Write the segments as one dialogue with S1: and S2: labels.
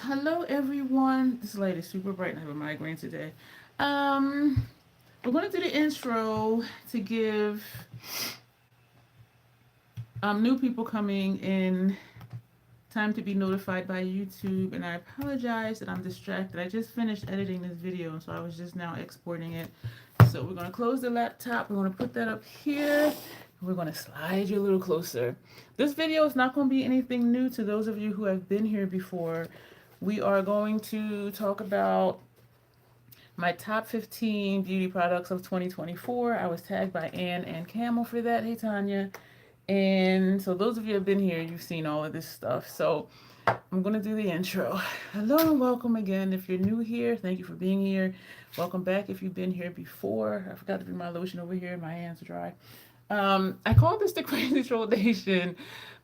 S1: Hello everyone. This light is super bright and I have a migraine today. Um, we're going to do the intro to give new people coming in time to be notified by YouTube. And I apologize that I'm distracted. I just finished editing this video, so I was just now exporting it. So we're going to close the laptop. We're going to put that up here. We're going to slide you a little closer. This video is not going to be anything new to those of you who have been here before. We are going to talk about my top 15 beauty products of 2024. I was tagged by Ann and Camel for that. Hey, Tanya. And so those of you who have been here, you've seen all of this stuff. So I'm going to do the intro. Hello and welcome again. If you're new here, thank you for being here. Welcome back if you've been here before. I forgot to bring my lotion over here. My hands are dry. I call this the crazy trollation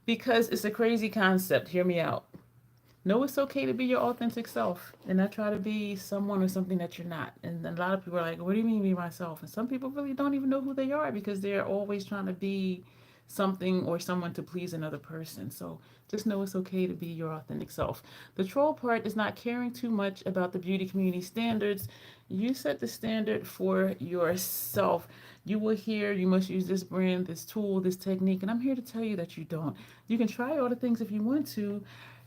S1: because it's a crazy concept. Hear me out. Know it's okay to be your authentic self and not try to be someone or something that you're not. And a lot of people are like, what do you mean be myself? And some people really don't even know who they are because they're always trying to be something or someone to please another person. So just know it's okay to be your authentic self. The troll part is not caring too much about the beauty community standards. You set the standard for yourself. You will hear you must use this brand, this tool, this technique, and I'm here to tell you that you don't. You can try all the things if you want to,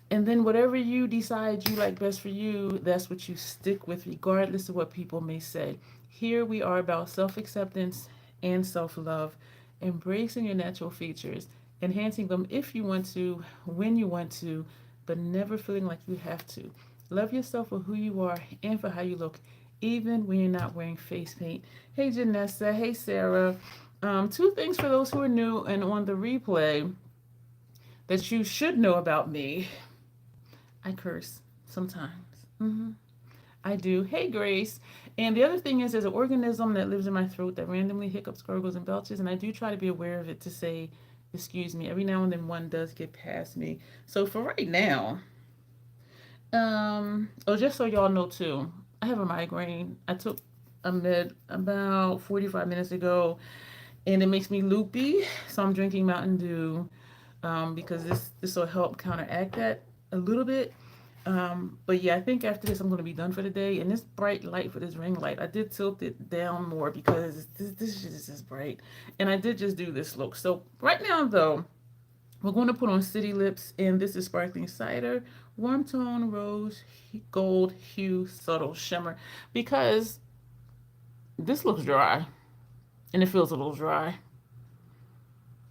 S1: and then whatever you decide you like best for you, that's what you stick with, regardless of what people may say. Here we are about self acceptance and self love, embracing your natural features, enhancing them if you want to, when you want to, but never feeling like you have to. Love yourself for who you are and for how you look, even when you're not wearing face paint. Hey, Janessa. Hey, Sarah. Two things for those who are new and on the replay that you should know about me. I curse sometimes. I do. Hey, Grace. And the other thing is, there's an organism that lives in my throat that randomly hiccups, gurgles, and belches, and I do try to be aware of it to say, excuse me. Every now and then one does get past me. So for right now, just so y'all know too, I have a migraine. I took a med about 45 minutes ago, and it makes me loopy. So I'm drinking Mountain Dew because this will help counteract that a little bit. But yeah, I think after this I'm going to be done for the day. And this bright light for this ring light, I did tilt it down more because this shit is just bright. And I did just do this look. So right now though, we're going to put on City Lips, and this is sparkling cider, warm tone, rose, gold, hue, subtle shimmer, because this looks dry, and it feels a little dry.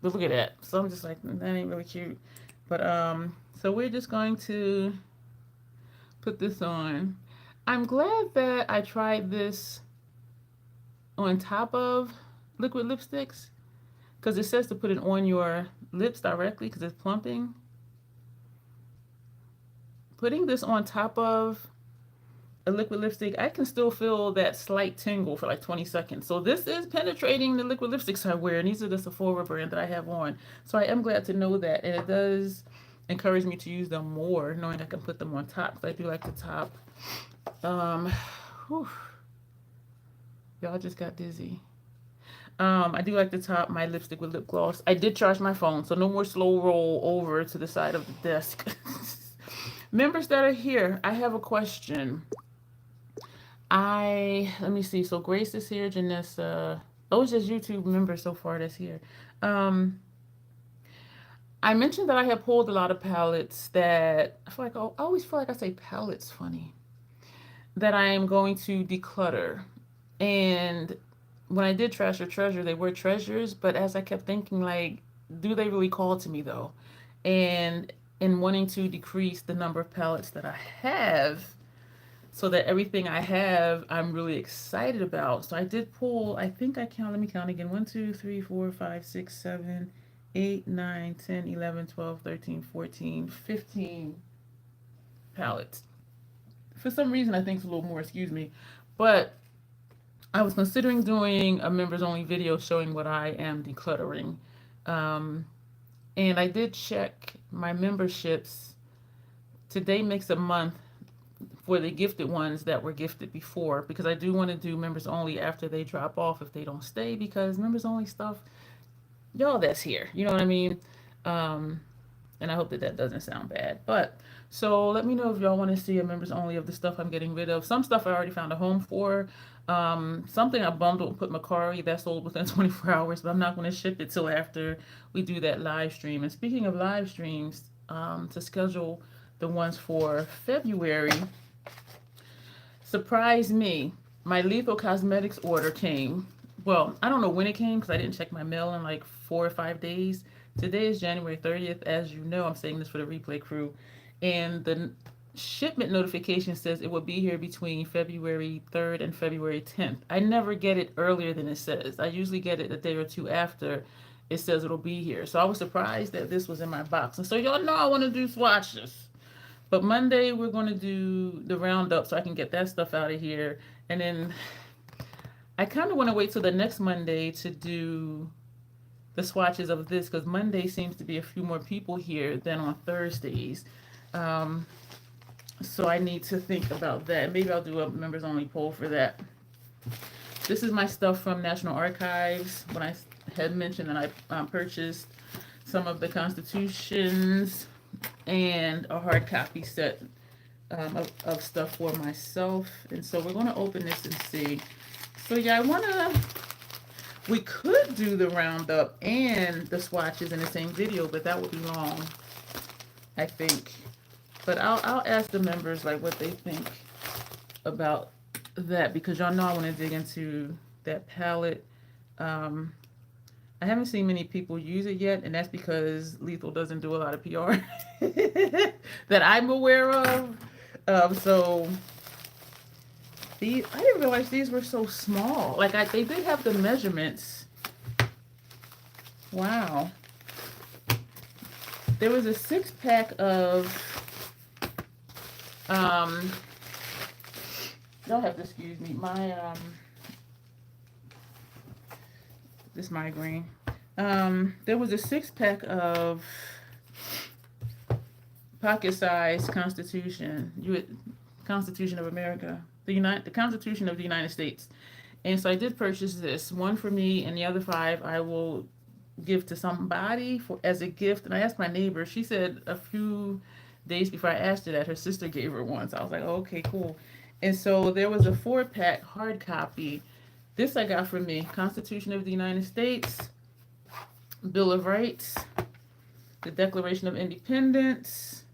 S1: But look at that. So I'm just like, that ain't really cute. But so we're just going to put this on. I'm glad that I tried this on top of liquid lipsticks because it says to put it on your lips directly because it's plumping. Putting this on top of a liquid lipstick, I can still feel that slight tingle for like 20 seconds. So this is penetrating the liquid lipsticks I wear, and these are the Sephora brand that I have on. So I am glad to know that, and it does encourage me to use them more, knowing I can put them on top, because I do like the top. Y'all just got dizzy. I do like the top, my lipstick with lip gloss. I did charge my phone, so no more slow roll over to the side of the desk. Members that are here, I have a question. Let me see. So Grace is here, Janessa. Oh, it's just YouTube members so far that's here. I mentioned that I have pulled a lot of palettes that I feel like, I always feel like I say palettes funny, that I am going to declutter. And when I did Trash or Treasure, they were treasures, but as I kept thinking, like, do they really call to me though? And in wanting to decrease the number of palettes that I have, so that everything I have, I'm really excited about. So I did pull, I think let me count again, 1, 2, 3, 4, 5, 6, 7, 8, 9, 10, 11, 12, 13, 14, 15 palettes. For some reason, I think it's a little more, excuse me. But I was considering doing a members only video showing what I am decluttering. And I did check my memberships. Today makes a month for the gifted ones that were gifted before, because I do want to do members only after they drop off if they don't stay, because members only stuff, y'all, that's here. You know what I mean? And I hope that doesn't sound bad. But So let me know if y'all want to see a members only of the stuff I'm getting rid of. Some stuff I already found a home for. Something I bundled and put Macari that sold within 24 hours, but I'm not going to ship it till after we do that live stream. And speaking of live streams, to schedule the ones for February, surprise me, my Lethal Cosmetics order came. Well, I don't know when it came because I didn't check my mail in like 4 or 5 days. Today is January 30th. As you know, I'm saying this for the replay crew. And the shipment notification says it will be here between February 3rd and February 10th. I never get it earlier than it says. I usually get it a day or two after it says it'll be here. So I was surprised that this was in my box. And so y'all know I want to do swatches. But Monday we're going to do the roundup so I can get that stuff out of here. And then I kind of want to wait till the next Monday to do the swatches of this because Monday seems to be a few more people here than on Thursdays. So I need to think about that. Maybe I'll do a members only poll for that. This is my stuff from National Archives. When I had mentioned that I purchased some of the constitutions and a hard copy set of stuff for myself. And so we're going to open this and see. So yeah, we could do the roundup and the swatches in the same video, but that would be long, I think. But I'll ask the members like what they think about that because y'all know I want to dig into that palette. I haven't seen many people use it yet, and that's because Lethal doesn't do a lot of PR that I'm aware of. So these, I didn't realize these were so small. Like they did have the measurements. Wow. There was a 6-pack of y'all have to excuse me. My this migraine. There was a 6-pack of pocket-sized Constitution of America, the Constitution of the United States, and so I did purchase this one for me, and the other 5 I will give to somebody as a gift. And I asked my neighbor. She said a few days before I asked her that her sister gave her one. So I was like, oh, okay, cool. And so there was a 4-pack hard copy. This I got from me. Constitution of the United States, Bill of Rights, the Declaration of Independence.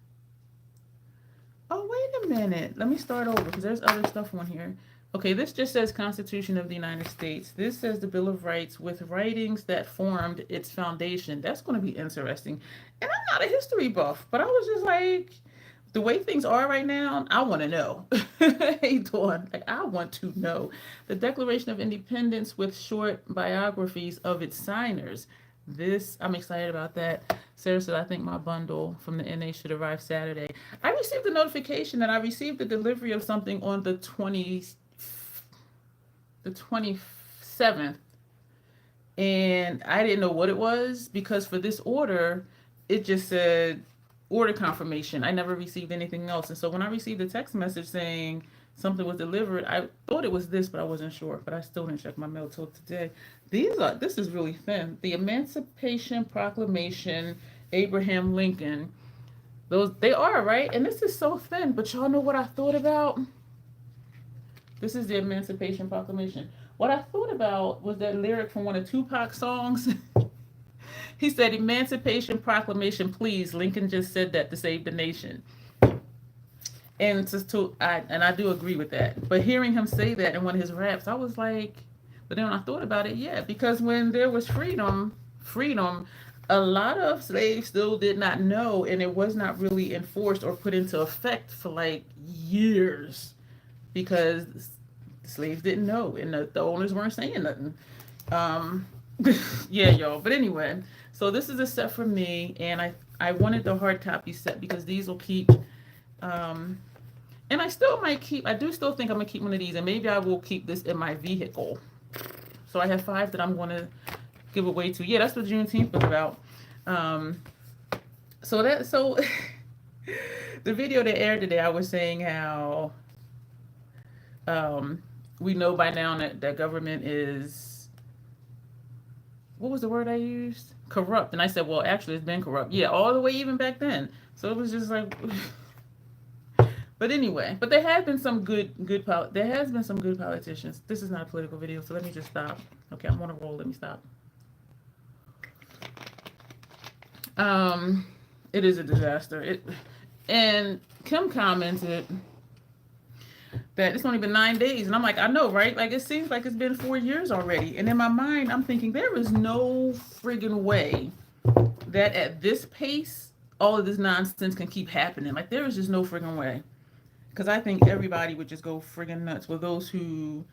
S1: Oh, wait a minute. Let me start over because there's other stuff on here. Okay, this just says Constitution of the United States. This says the Bill of Rights with writings that formed its foundation. That's going to be interesting. And I'm not a history buff, but I was just like, the way things are right now, I want to know. Hey, Dawn, like, I want to know. The Declaration of Independence with short biographies of its signers. This, I'm excited about that. Sarah said, I think my bundle from the NA should arrive Saturday. I received a notification that I received the delivery of something on the 27th, and I didn't know what it was because for this order it just said order confirmation. I never received anything else, and so when I received a text message saying something was delivered, I thought it was this, but I wasn't sure. But I still didn't check my mail till today. This is really thin. The Emancipation Proclamation, Abraham Lincoln, those they are right, and this is so thin. But y'all know what I thought about? This is the Emancipation Proclamation. What I thought about was that lyric from one of Tupac's songs. He said, Emancipation Proclamation, please. Lincoln just said that to save the nation. And I do agree with that. But hearing him say that in one of his raps, I was like, but then when I thought about it, yeah, because when there was freedom, a lot of slaves still did not know, and it was not really enforced or put into effect for like years. Because the slaves didn't know and the owners weren't saying nothing. Yeah, y'all. But anyway, so this is a set for me, and I wanted the hard copy set because these will keep. And I still might keep. I do still think I'm gonna keep one of these, and maybe I will keep this in my vehicle. So I have 5 that I'm gonna give away to. Yeah, that's what Juneteenth was about. So the video that aired today, I was saying how. We know by now that government is, what was the word I used? Corrupt. And I said, well, actually, it's been corrupt. Yeah, all the way even back then. So it was just like, But anyway, but there has been some there has been some good politicians. This is not a political video, so let me just stop. Okay, I'm on a roll. Let me stop. It is a disaster. And Kim commented that it's only been 9 days, and I'm like, I know, right? Like, it seems like it's been 4 years already. And in my mind, I'm thinking there is no friggin' way that at this pace, all of this nonsense can keep happening. Like, there is just no friggin' way. Because I think everybody would just go friggin' nuts with those who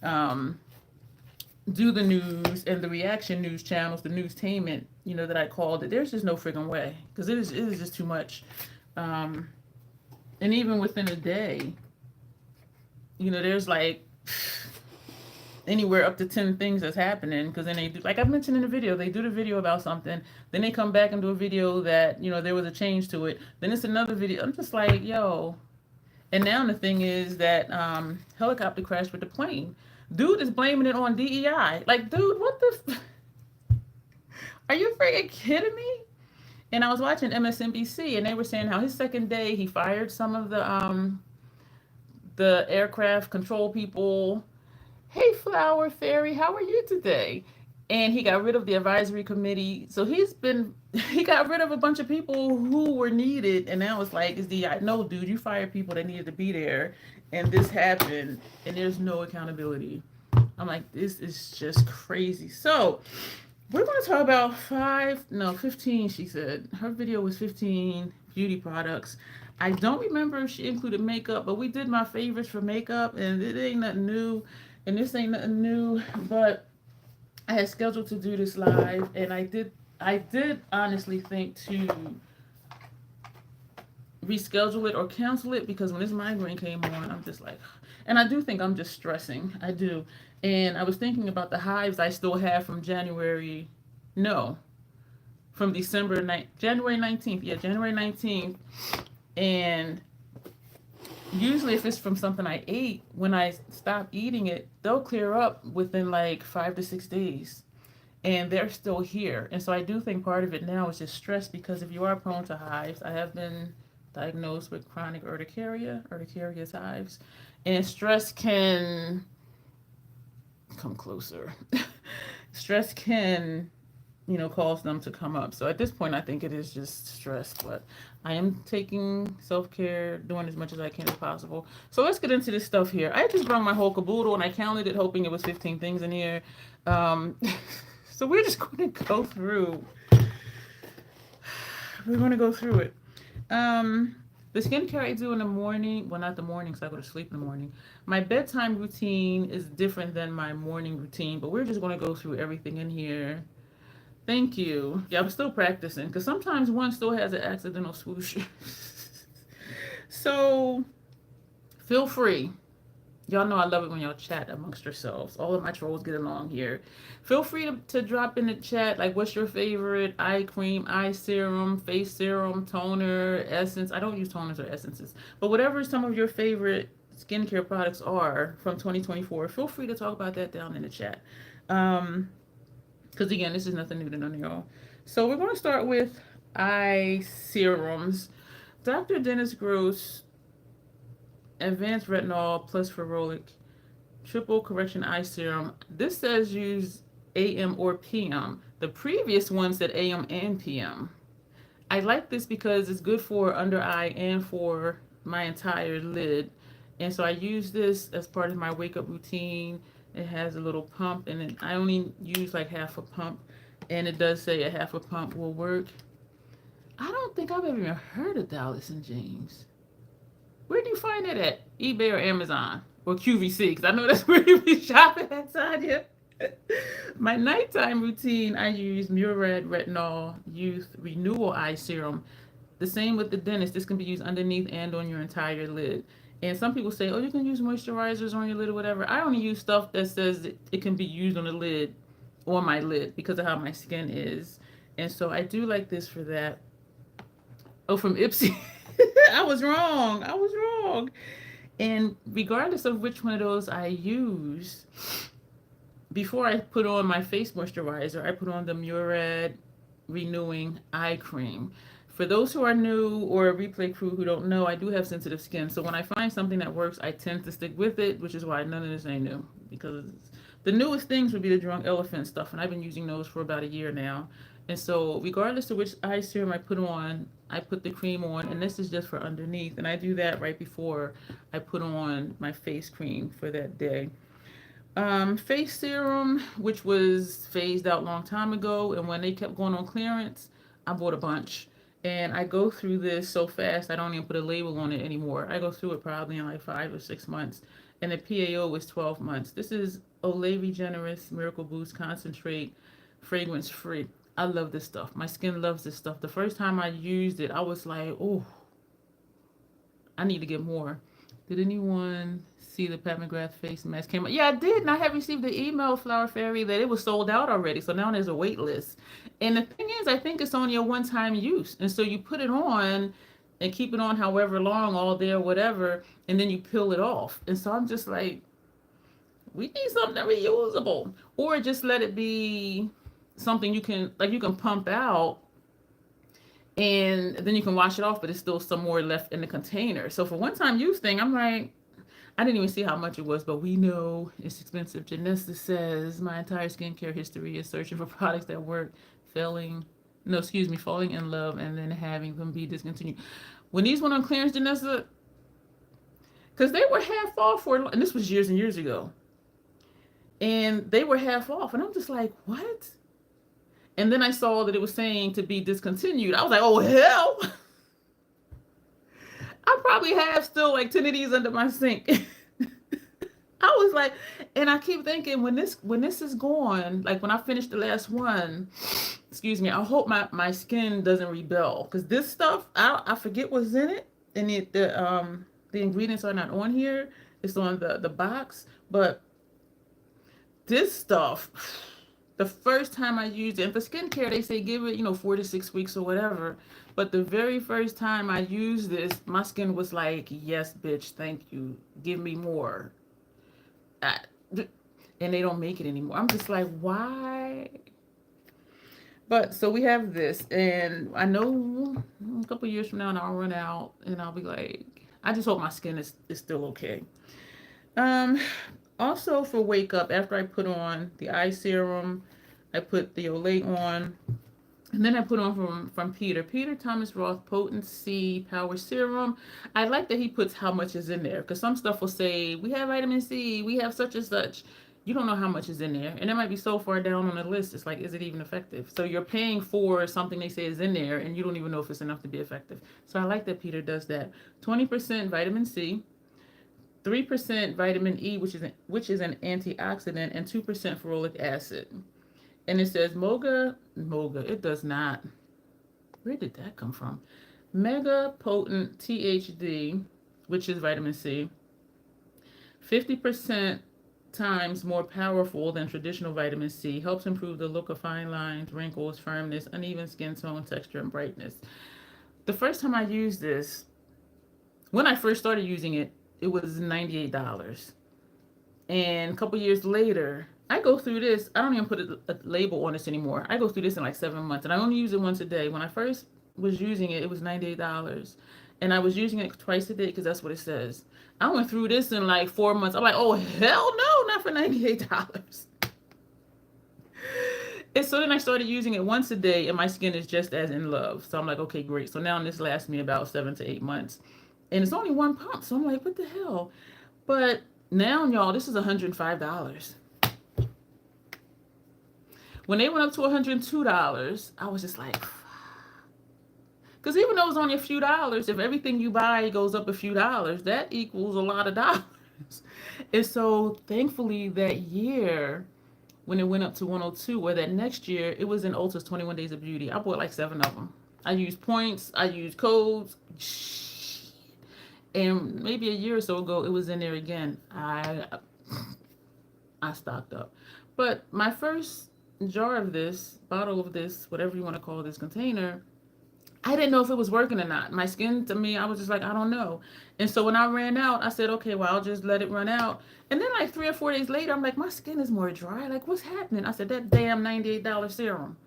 S1: do the news and the reaction news channels, the newstainment, that I called it. There's just no friggin' way. Because it is just too much. And even within a day, there's like anywhere up to 10 things that's happening. Because then they do, like I mentioned in the video, they do the video about something, then they come back and do a video that there was a change to it, then it's another video. I'm just like, yo. And now the thing is that helicopter crashed with the plane. Dude is blaming it on DEI. Like, dude, what the are you freaking kidding me? And I was watching MSNBC, and they were saying how his second day he fired some of the aircraft control people. Hey, Flower Fairy, how are you today? And he got rid of the advisory committee. So he got rid of a bunch of people who were needed. And now it's like, no, dude, you fired people that needed to be there. And this happened. And there's no accountability. I'm like, this is just crazy. So we're going to talk about 15, she said. Her video was 15 beauty products. I don't remember if she included makeup, but we did my favorites for makeup. And it ain't nothing new. And this ain't nothing new. But I had scheduled to do this live, and I did honestly think to reschedule it or cancel it, because when this migraine came on, I'm just like, and I do think I'm just stressing. I do. And I was thinking about the hives I still have from January 19th. Yeah, January 19th. And usually if it's from something I ate, when I stop eating it, they'll clear up within like 5 to 6 days. And they're still here. And so I do think part of it now is just stress, because if you are prone to hives, I have been diagnosed with chronic urticaria. Urticaria is hives. And stress can come closer. Stress can cause them to come up. So at this point, I think it is just stress, but I am taking self-care, doing as much as I can as possible. So let's get into this stuff here. I just brought my whole caboodle, and I counted it, hoping it was 15 things in here. So we're just going to go through. We're going to go through it. The skincare I do in the morning, well, not the morning, because I go to sleep in the morning. My bedtime routine is different than my morning routine, but we're just going to go through everything in here. Thank you. Yeah, I'm still practicing, because sometimes one still has an accidental swoosh. So, feel free. Y'all know I love it when y'all chat amongst yourselves. All of my trolls get along here. Feel free to drop in the chat, like, what's your favorite eye cream, eye serum, face serum, toner, essence. I don't use toners or essences. But whatever some of your favorite skincare products are from 2024, feel free to talk about that down in the chat. Because again, this is nothing new to none of y'all. So we're going to start with eye serums. Dr. Dennis Gross Advanced Retinol plus Ferrolic Triple Correction Eye Serum. This says use AM or PM. The previous one said AM and PM. I like this because it's good for under eye and for my entire lid. And so I use this as part of my wake up routine. It has a little pump, and I only use like half a pump, and it does say a half a pump will work. I don't think I've ever even heard of Dallas and James. Where do you find it at? eBay or Amazon or QVC? Because I know that's where you be shopping at, Tanya. My nighttime routine, I use Murad Retinol Youth Renewal Eye Serum. The same with the dentist. This can be used underneath and on your entire lid. And some people say, oh, you can use moisturizers on your lid or whatever. I only use stuff that says that it can be used on the lid, on my lid, because of how my skin is. And so I do like this for that. Oh, from Ipsy. I was wrong. And regardless of which one of those I use, before I put on my face moisturizer, I put on the Murad Renewing Eye Cream. For those who are new or a replay crew who don't know, I do have sensitive skin. So when I find something that works, I tend to stick with it, which is why none of this ain't new. Because the newest things would be the drunk elephant stuff, and I've been using those for about a year now. And so regardless of which eye serum I put on, I put the cream on, and this is just for underneath. And I do that right before I put on my face cream for that day. Face serum, which was phased out a long time ago, and when they kept going on clearance, I bought a bunch. And I go through this so fast, I don't even put a label on it anymore. I go through it probably in like 5 or 6 months. And the PAO is 12 months. This is Olay Regenerist Miracle Boost Concentrate, fragrance free. I love this stuff. My skin loves this stuff. The first time I used it, I was like, oh, I need to get more. Did anyone see the Pat McGrath face mask came out? Yeah, I did. And I have received the email, Flower Fairy, that it was sold out already. So now there's a wait list. And the thing is, I think it's only a one-time use. And so you put it on and keep it on however long, all day or whatever, and then you peel it off. And so I'm just like, we need something reusable. Or just let it be something you can pump out and then you can wash it off, but it's still some more left in the container. So for one-time use thing, I'm like, I didn't even see how much it was, but we know it's expensive. Janessa says, my entire skincare history is searching for products that work, falling in love, and then having them be discontinued. When these went on clearance, Janessa, because they were half off and this was years and years ago, and they were half off, and I'm just like, what? And then I saw that it was saying to be discontinued. I was like, oh, hell. I probably have still like 10 of these under my sink. I was like, and I keep thinking when this is gone, like when I finish the last one, excuse me, I hope my skin doesn't rebel. Because this stuff, I forget what's in it. And the ingredients are not on here. It's on the box. But this stuff, the first time I used it, and for skincare, they say give it, 4 to 6 weeks or whatever. But the very first time I used this, my skin was like, yes, bitch, thank you. Give me more. And they don't make it anymore. I'm just like, why? But so we have this, and I know a couple years from now, and I'll run out, and I'll be like, I just hope my skin is still okay. Also for wake up, after I put on the eye serum, I put the Olay on, and then I put on from Peter Thomas Roth Potent C Power Serum. I like that he puts how much is in there, because some stuff will say, we have vitamin C, we have such and such. You don't know how much is in there, and it might be so far down on the list, it's like, is it even effective? So you're paying for something they say is in there, and you don't even know if it's enough to be effective. So I like that Peter does that. 20% vitamin C, 3% vitamin E, which is an antioxidant, and 2% ferulic acid. And it says Moga, it does not. Where did that come from? Mega Potent THD, which is vitamin C, 50% times more powerful than traditional vitamin C, helps improve the look of fine lines, wrinkles, firmness, uneven skin tone, texture, and brightness. The first time I used this, when I first started using it, it was $98. And a couple years later, I go through this. I don't even put a label on this anymore. I go through this in like 7 months, and I only use it once a day. When I first was using it, it was $98. And I was using it twice a day because that's what it says. I went through this in like 4 months. I'm like, oh, hell no, not for $98. And so then I started using it once a day, and my skin is just as in love. So I'm like, okay, great. So now this lasts me about 7 to 8 months. And it's only one pump. So I'm like, what the hell? But now, y'all, this is $105. When they went up to $102, I was just like, because even though it's only a few dollars, if everything you buy goes up a few dollars, that equals a lot of dollars. And so thankfully that year, when it went up to 102, or that next year, it was in Ulta's 21 Days of Beauty. I bought like 7 of them. I used points, I used codes, and maybe a year or so ago, it was in there again. I stocked up. But my first jar of this, bottle of this, whatever you want to call this container, I didn't know if it was working or not. My skin, to me, I was just like, I don't know. And so when I ran out, I said, okay, well, I'll just let it run out. And then like 3 or 4 days later, I'm like, my skin is more dry. Like, what's happening? I said, that damn $98 serum.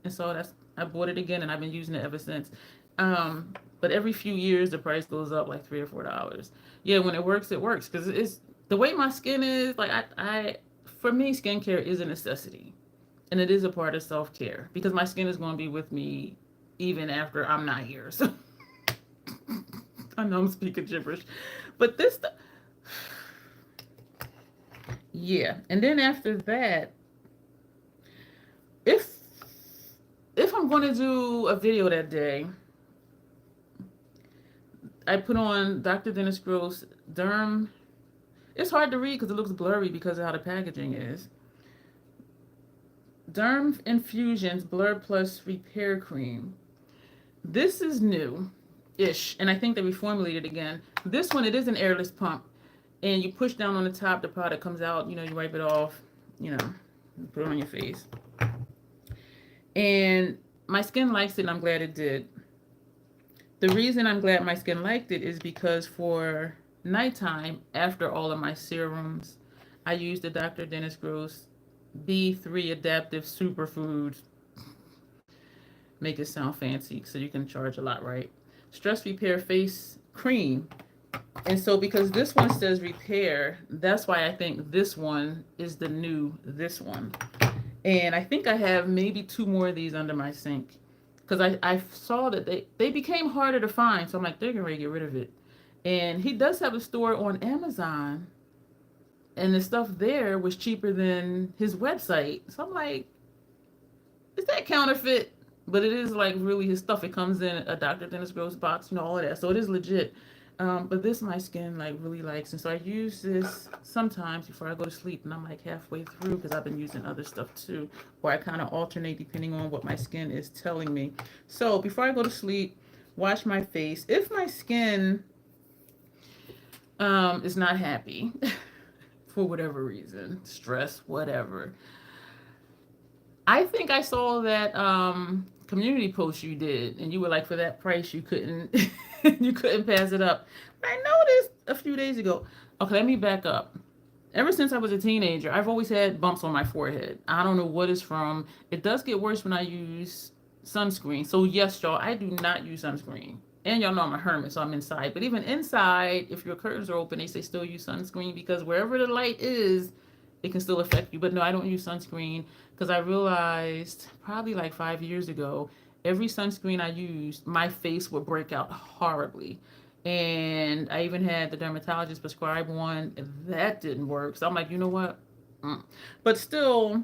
S1: And so I bought it again and I've been using it ever since. But every few years the price goes up like $3 or $4. Yeah, when it works, because it's the way my skin is. Like I for me, skincare is a necessity, and it is a part of self-care because my skin is going to be with me even after I'm not here. So I know I'm speaking gibberish, but this, yeah. And then after that, if I'm going to do a video that day, I put on Dr. Dennis Gross Derm. It's hard to read because it looks blurry because of how the packaging is. Derm Infusions Blur Plus Repair Cream. This is new-ish, and I think they reformulated again. This one, it is an airless pump, and you push down on the top, the product comes out, you wipe it off, put it on your face. And my skin likes it, and I'm glad it did. The reason I'm glad my skin liked it is because for nighttime, after all of my serums, I use the Dr. Dennis Gross B3 Adaptive Superfoods. Make it sound fancy so you can charge a lot, right? Stress Repair Face Cream. And so because this one says repair, that's why I think this one is the new this one. And I think I have maybe 2 more of these under my sink. Because I saw that they became harder to find. So I'm like, they're going to get rid of it. And he does have a store on Amazon. And the stuff there was cheaper than his website. So I'm like, is that counterfeit? But it is like really his stuff. It comes in a Dr. Dennis Gross box, all of that. So it is legit. But this my skin like really likes. And so I use this sometimes before I go to sleep. And I'm like halfway through because I've been using other stuff too. Or I kind of alternate depending on what my skin is telling me. So before I go to sleep, wash my face. If my skin is not happy for whatever reason, stress, whatever. I think I saw that community post you did, and you were like, for that price, you couldn't you couldn't pass it up. But I noticed a few days ago. Okay, let me back up. Ever since I was a teenager, I've always had bumps on my forehead. I don't know what it's from. It does get worse when I use sunscreen. So yes, y'all, I do not use sunscreen. And y'all know I'm a hermit, so I'm inside. But even inside, if your curtains are open, they say still use sunscreen because wherever the light is, it can still affect you. But no, I don't use sunscreen because I realized probably like 5 years ago, every sunscreen I used, my face would break out horribly. And I even had the dermatologist prescribe one, and that didn't work. So I'm like, you know what? But still,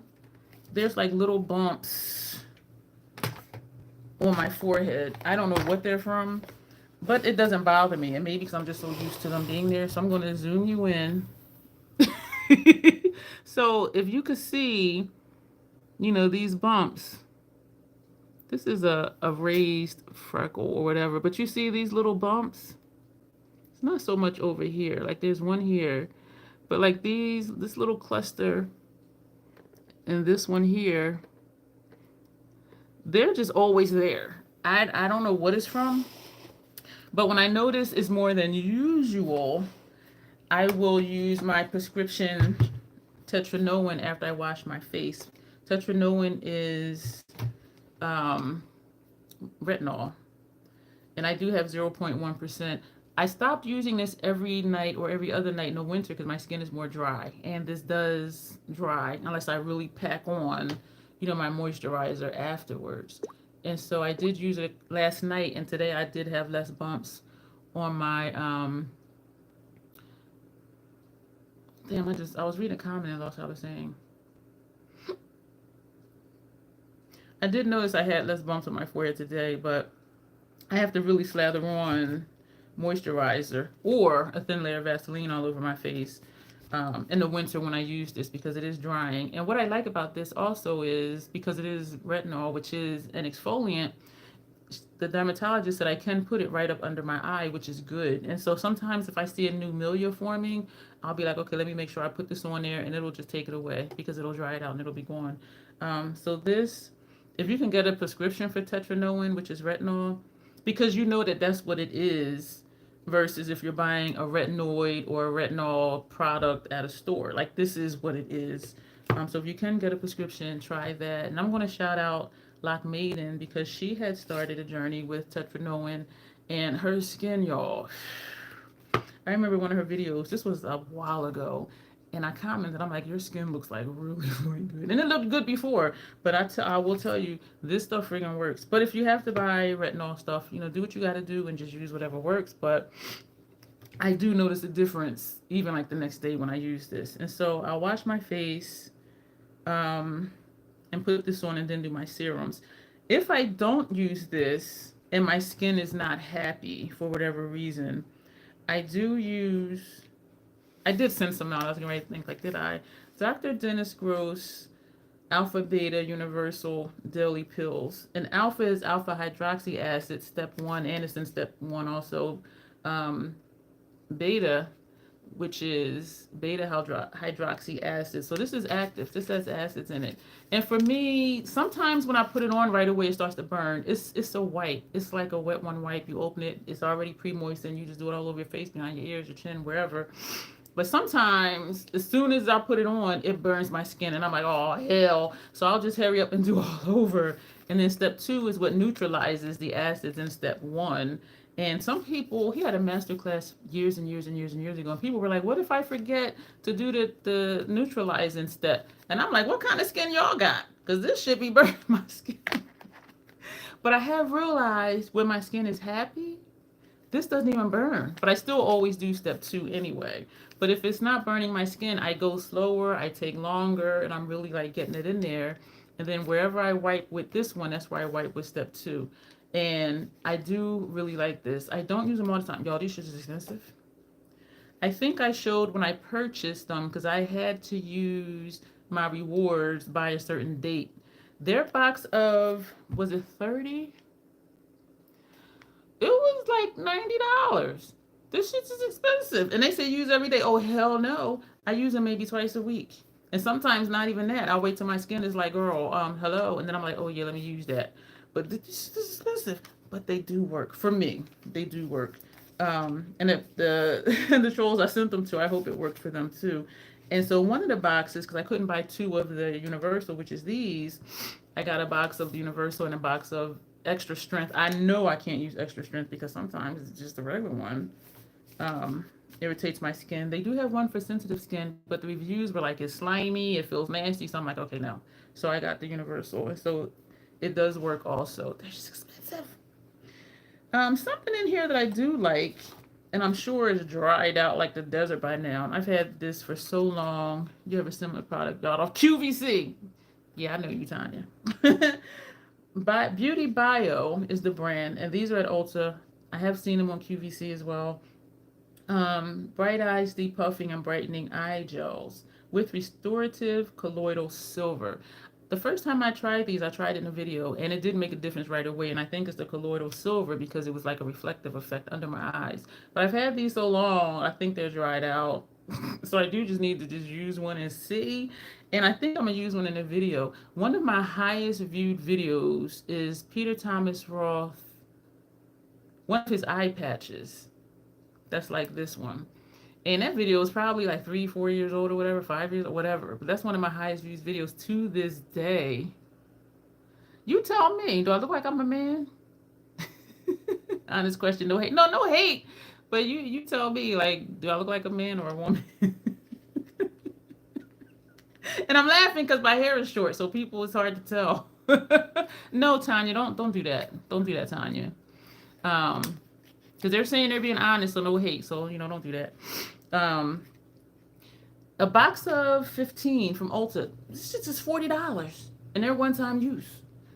S1: there's like little bumps on my forehead. I don't know what they're from, but it doesn't bother me. And maybe because I'm just so used to them being there. So I'm going to zoom you in. So if you could see, these bumps, this is a raised freckle or whatever, but you see these little bumps? It's not so much over here. Like there's one here, but like this little cluster and this one here, they're just always there. I don't know what it's from, but when I notice it's more than usual, I will use my prescription tetranoin after I wash my face. Tetranoin is retinol, and I do have 0.1%. I stopped using this every night or every other night in the winter because my skin is more dry, and this does dry unless I really pack on, my moisturizer afterwards. And so I did use it last night, and today I did have less bumps on my damn, I was reading a comment and lost what I was saying. I did notice I had less bumps on my forehead today, but I have to really slather on moisturizer or a thin layer of Vaseline all over my face in the winter when I use this because it is drying. And what I like about this also is because it is retinol, which is an exfoliant, the dermatologist said I can put it right up under my eye, which is good. And so sometimes if I see a new milia forming, I'll be like, okay, let me make sure I put this on there, and it'll just take it away because it'll dry it out and it'll be gone. So this, if you can get a prescription for tetranoin, which is retinol, because you know that that's what it is, versus if you're buying a retinoid or a retinol product at a store. Like this is what it is. So if you can get a prescription, try that. And I'm going to shout out Lock Maiden because she had started a journey with Tetfanoin, and her skin, y'all. I remember one of her videos. This was a while ago, and I commented, I'm like, your skin looks like really, really good. And it looked good before, but I will tell you, this stuff friggin' works. But if you have to buy retinol stuff, you know, do what you got to do and just use whatever works. But I do notice a difference even like the next day when I use this. And so I'll wash my face and put this on and then do my serums. If I don't use this and my skin is not happy for whatever reason, I did send some out. I was going to think, like, did I? Dr. Dennis Gross Alpha Beta Universal Daily Pills. And alpha is alpha hydroxy acid, step 1, and it's in step 1 also. Beta, which is beta hydroxy acid. So this is active. This has acids in it. And for me, sometimes when I put it on right away, it starts to burn. It's a wipe. It's like a wet one wipe. You open it, it's already pre-moistened. You just do it all over your face, behind your ears, your chin, wherever. But sometimes, as soon as I put it on, it burns my skin. And I'm like, oh, hell. So I'll just hurry up and do all over. And then step 2 is what neutralizes the acids in step 1. And some people, he had a master class years and years and years and years ago. And people were like, what if I forget to do the neutralizing step? And I'm like, what kind of skin y'all got? Because this should be burning my skin. But I have realized when my skin is happy, this doesn't even burn. But I still always do step 2 anyway. But if it's not burning my skin, I go slower, I take longer, and I'm really like getting it in there. And then wherever I wipe with this one, that's where I wipe with step 2. And I do really like this. I don't use them all the time. Y'all, these shits is expensive. I think I showed when I purchased them because I had to use my rewards by a certain date. Their box of, was it 30? It was like $90. This shit is expensive. And they say use every day. Oh, hell no. I use them maybe twice a week. And sometimes not even that. I'll wait till my skin is like, girl, hello. And then I'm like, oh, yeah, let me use that. But this is expensive. But they do work. For me, they do work. And if the trolls I sent them to, I hope it worked for them too. And so one of the boxes, because I couldn't buy 2 of the Universal, which is these, I got a box of the Universal and a box of extra strength. I know I can't use extra strength because sometimes it's just a regular one. Irritates my skin. They do have one for sensitive skin, but the reviews were like, it's slimy, it feels nasty. So I'm like, okay, no. So I got the Universal. And so it does work also. They're just expensive. Something in here that I do like, and I'm sure it's dried out like the desert by now. I've had this for so long. You have a similar product, y'all. QVC. Yeah, I know you, Tanya. Beauty Bio is the brand, and these are at Ulta. I have seen them on QVC as well. Bright Eyes Depuffing and Brightening Eye Gels with restorative colloidal silver. The first time I tried these, I tried it in a video, and it did make a difference right away. And I think it's the colloidal silver because it was like a reflective effect under my eyes. But I've had these so long, I think they're dried out. So I do just need to just use one and see. And I think I'm going to use one in a video. One of my highest viewed videos is Peter Thomas Roth, one of his eye patches. That's like this one. And that video is probably like 3-4 years old or whatever, 5 years or whatever. But that's one of my highest views videos to this day. You tell me, do I look like I'm a man? Honest question, no hate. No hate. But you tell me, like, do I look like a man or a woman? And I'm laughing because my hair is short, so people, it's hard to tell. No, Tanya, don't do that. Don't do that, Tanya. Because they're saying they're being honest, so no hate. So, don't do that. A box of 15 from Ulta. This shit is $40. And they're one-time use.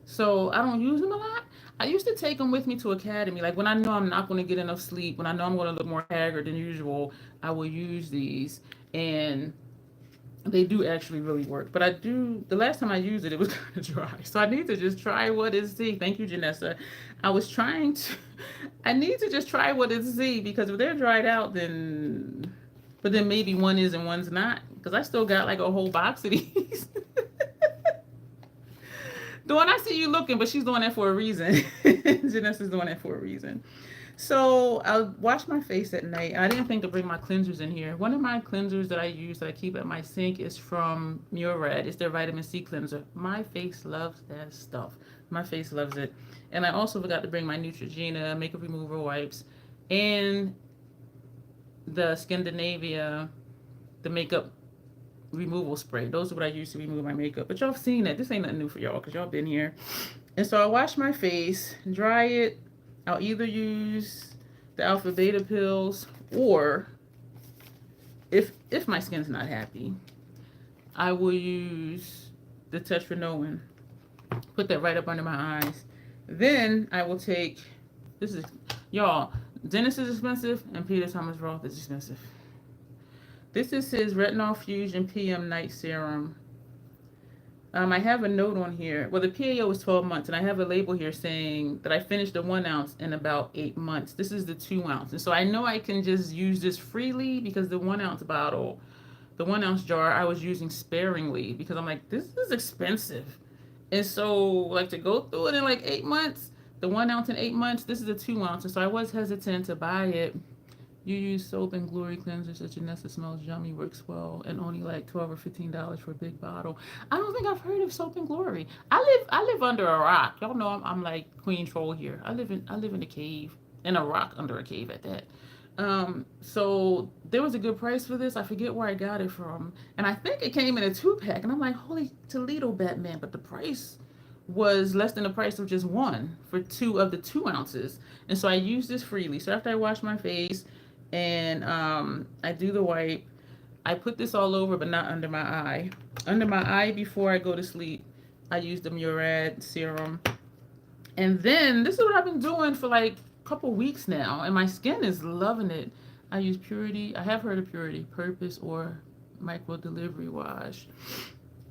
S1: So I don't use them a lot. I used to take them with me to Academy. Like when I know I'm not going to get enough sleep, when I know I'm going to look more haggard than usual, I will use these. And they do actually really work. But the last time I used it, it was kind of dry. So I need to just try what is Z. Thank you, Janessa. I need to just try what is Z, because if they're dried out, but then maybe one is and one's not. Because I still got like a whole box of these. Dawn, I see you looking, but she's doing that for a reason. Janessa's doing that for a reason. So I'll wash my face at night. I didn't think to bring my cleansers in here. One of my cleansers that I use that I keep at my sink is from Murad. It's their vitamin C cleanser. My face loves that stuff. My face loves it. And I also forgot to bring my Neutrogena makeup remover wipes and the Scandinavia, the makeup removal spray. Those are what I use to remove my makeup. But y'all have seen it. This ain't nothing new for y'all because y'all been here. And so I wash my face, dry it. I'll either use the alpha beta pills, or if my skin's not happy, I will use the tetraenoin. Put that right up under my eyes. Then I will take, this is, y'all, Dennis is expensive and Peter Thomas Roth is expensive. This is his Retinol Fusion PM Night Serum. I have a note on here. Well, the PAO is 12 months, and I have a label here saying that I finished the 1 ounce in about 8 months. This is the 2 ounce. And so I know I can just use this freely because the 1 ounce bottle, the 1 ounce jar, I was using sparingly because I'm like, this is expensive. And so, like, to go through it in like 8 months, the 1 ounce in 8 months, this is a 2 ounce. And so I was hesitant to buy it. You use soap and glory cleansers that Janessa smells yummy, works well, and only like $12 or $15 for a big bottle. I don't think I've heard of soap and glory. I live under a rock. Y'all know I'm like Queen Troll here. I live in a cave, in a rock under a cave at that. So there was a good price for this. I forget where I got it from, and I think it came in a 2-pack. And I'm like, holy Toledo, Batman! But the price was less than the price of just one for 2 of the 2 ounces. And so I use this freely. So after I wash my face and I do the wipe, I put this all over, but not under my eye. Under my eye before I go to sleep, I use the Murad serum. And then this is what I've been doing for like a couple weeks now, and my skin is loving it. I use Purity. I have heard of Purity, Purpose, or Micro Delivery Wash.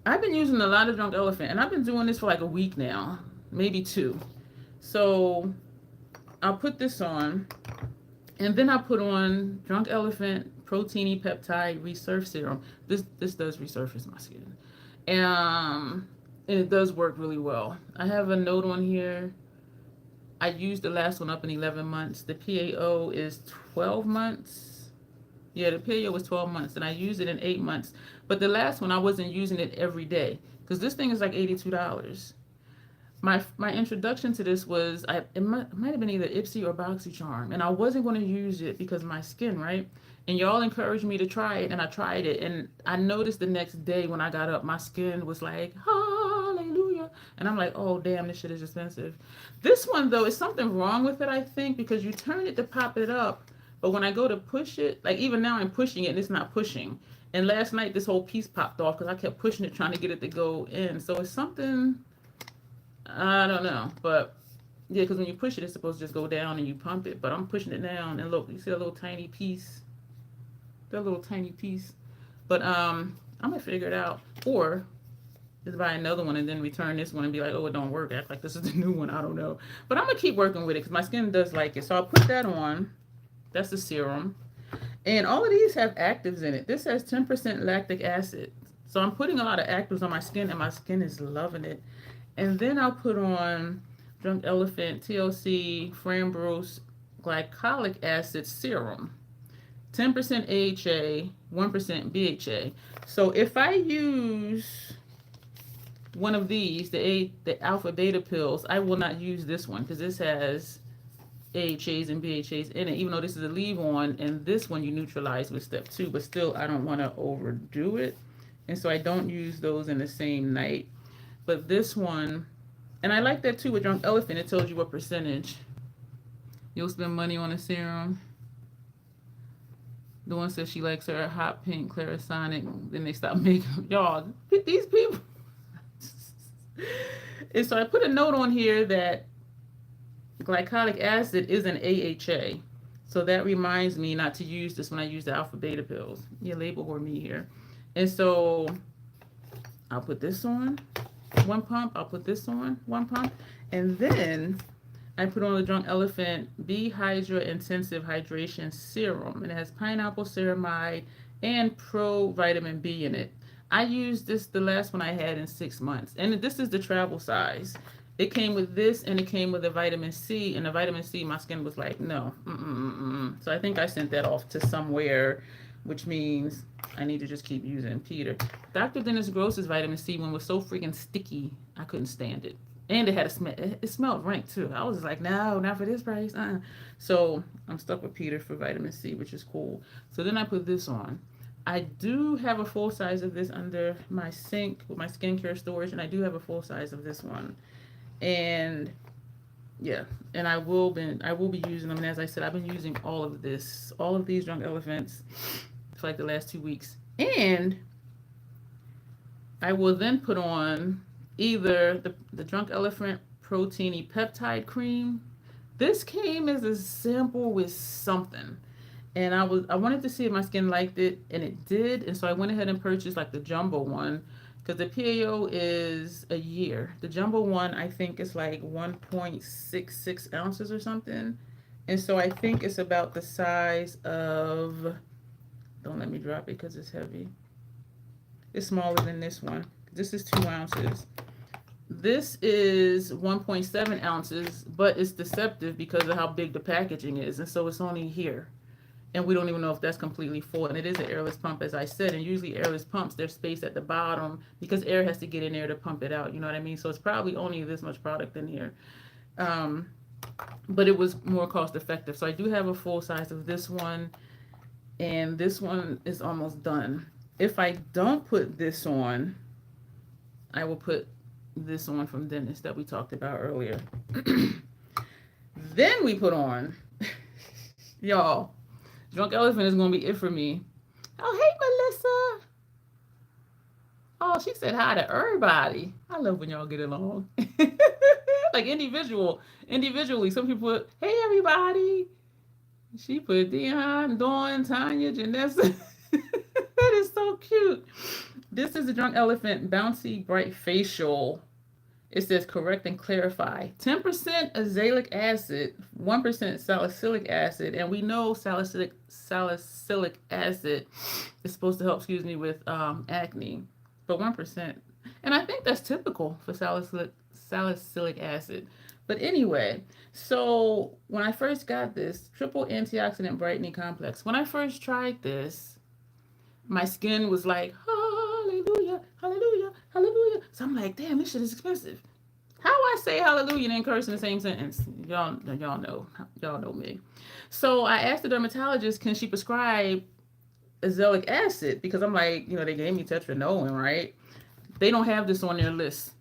S1: I've been using a lot of Drunk Elephant, and I've been doing this for like a week now, maybe 2. So I'll put this on. And then I put on Drunk Elephant Proteiny Peptide Resurf Serum. This does resurface my skin. And it does work really well. I have a note on here. I used the last one up in 11 months. The PAO is 12 months. Yeah, the PAO was 12 months, and I used it in 8 months. But the last one, I wasn't using it every day because this thing is like $82. My introduction to this was, it might have been either Ipsy or BoxyCharm, and I wasn't going to use it because my skin, right? And y'all encouraged me to try it, and I tried it, and I noticed the next day when I got up, my skin was like, hallelujah, and I'm like, oh, damn, this shit is expensive. This one, though, is something wrong with it, I think, because you turn it to pop it up, but when I go to push it, like even now I'm pushing it, and it's not pushing. And last night, this whole piece popped off because I kept pushing it, trying to get it to go in. So it's something, I don't know, but yeah, because when you push it, it's supposed to just go down and you pump it. But I'm pushing it down, and look, you see a little tiny piece, that little tiny piece. But I'm gonna figure it out, or just buy another one and then return this one and be like, oh, it don't work. Act like this is the new one. I don't know, but I'm gonna keep working with it because my skin does like it. So I'll put that on. That's the serum, and all of these have actives in it. This has 10% lactic acid, so I'm putting a lot of actives on my skin, and my skin is loving it. And then I'll put on Drunk Elephant TLC Frambrose Glycolic Acid Serum. 10% AHA, 1% BHA. So if I use one of these, the alpha beta pills, I will not use this one because this has AHAs and BHAs in it, even though this is a leave-on, and this one you neutralize with step 2, but still I don't want to overdo it. And so I don't use those in the same night. But this one, and I like that too with Drunk Elephant, it tells you what percentage. You'll spend money on a serum. The one says she likes her hot pink Clarisonic, then they stop making, y'all, these people. And so I put a note on here that glycolic acid is an AHA. So that reminds me not to use this when I use the alpha beta pills. Yeah, label or me here. And so I'll put this on. 1 pump, I'll put this on 1 pump, and then I put on the Drunk Elephant B Hydra Intensive Hydration Serum, and it has pineapple ceramide and pro vitamin B in it. I used this, the last one I had, in 6 months, and this is the travel size, It came with this, and it came with a vitamin C, and the vitamin C, my skin was like, no. So I think I sent that off to somewhere, which means I need to just keep using Peter. Dr. Dennis Gross's vitamin C one was so freaking sticky, I couldn't stand it. And it had a smell. It smelled rank too. I was like, no, not for this price. So I'm stuck with Peter for vitamin C, which is cool. So then I put this on. I do have a full size of this under my sink with my skincare storage, and I do have a full size of this one. And yeah, and I will be using them. And as I said, I've been using all of these Drunk Elephants for like the last 2 weeks. And I will then put on either the Drunk Elephant Proteiny Peptide Cream. This came as a sample with something. And I wanted to see if my skin liked it, and it did. And so I went ahead and purchased like the jumbo one, because the PAO is a year. The jumbo one, I think, is like 1.66 ounces or something. And so I think it's about the size of, don't let me drop it because it's heavy. It's smaller than this one. This is 2 ounces. This is 1.7 ounces, but it's deceptive because of how big the packaging is. And so it's only here. And we don't even know if that's completely full. And it is an airless pump, as I said. And usually airless pumps, there's space at the bottom because air has to get in there to pump it out. You know what I mean? So it's probably only this much product in here. But it was more cost effective. So I do have a full size of this one. And this one is almost done. If I don't put this on, I will put this on from Dennis that we talked about earlier. Then we put on, y'all, Drunk Elephant is going to be it for me. Oh, hey, Melissa. Oh, she said hi to everybody. I love when y'all get along. Like individually. Some people put, hey, everybody. She put Dion, Dawn, Tanya, Janessa. That is so cute. This is the Drunk Elephant Bouncy Bright Facial. It says correct and clarify. 10% azelaic acid, 1% salicylic acid, and we know salicylic acid is supposed to help, with acne, but 1%. And I think that's typical for salicylic acid. But anyway, so when I first got this triple antioxidant brightening complex, when I first tried this, my skin was like, hallelujah, hallelujah, hallelujah. So I'm like, damn, this shit is expensive. How I say hallelujah and then curse in the same sentence? Y'all know me. So I asked the dermatologist, can she prescribe azelaic acid? Because I'm like, they gave me tetranolone, right? They don't have this on their list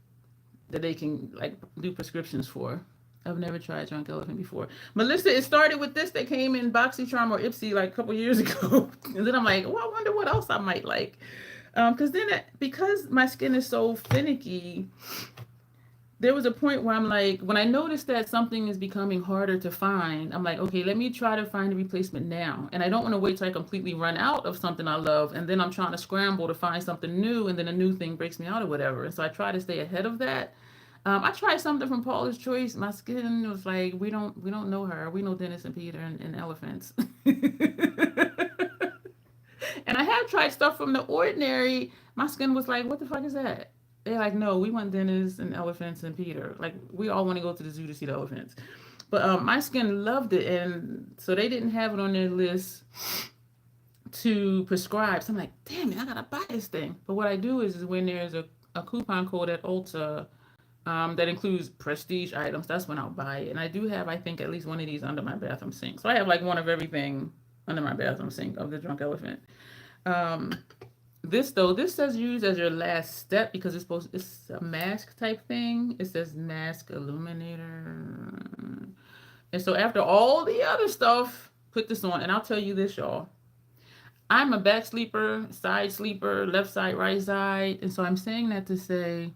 S1: that they can like do prescriptions for. I've never tried Drunk Elephant before. Melissa, it started with this that came in BoxyCharm or Ipsy like a couple years ago. And then I'm like, I wonder what else I might like. Because my skin is so finicky, there was a point where I'm like, when I noticed that something is becoming harder to find, I'm like, okay, let me try to find a replacement now. And I don't want to wait till I completely run out of something I love. And then I'm trying to scramble to find something new. And then a new thing breaks me out or whatever. And so I try to stay ahead of that. I tried something from Paula's Choice. My skin was like, we don't know her. We know Dennis and Peter and elephants. And I have tried stuff from The Ordinary. My skin was like, what the fuck is that? They're like, no, we want Dennis and elephants and Peter. Like, we all want to go to the zoo to see the elephants. But my skin loved it. And so they didn't have it on their list to prescribe. So I'm like, damn it, I got to buy this thing. But what I do is when there's a coupon code at Ulta, that includes prestige items, that's when I'll buy it. And I do have, I think, at least one of these under my bathroom sink. So I have like one of everything under my bathroom sink of the Drunk Elephant. This says use as your last step because it's a mask type thing. It says mask illuminator. And so after all the other stuff, put this on. And I'll tell you this, y'all. I'm a back sleeper, side sleeper, left side, right side. And so I'm saying that to say,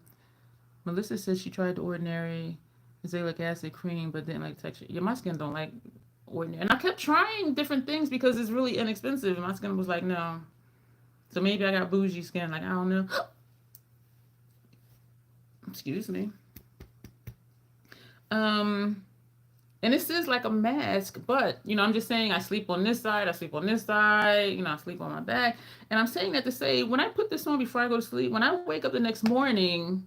S1: Melissa says she tried The Ordinary azelaic acid cream, but didn't like texture. Yeah, my skin don't like Ordinary. And I kept trying different things because it's really inexpensive. And my skin was like, no. So maybe I got bougie skin. Like, I don't know. Excuse me. And this is like a mask, but, I'm just saying I sleep on this side, I sleep on this side, I sleep on my back. And I'm saying that to say, when I put this on before I go to sleep, when I wake up the next morning,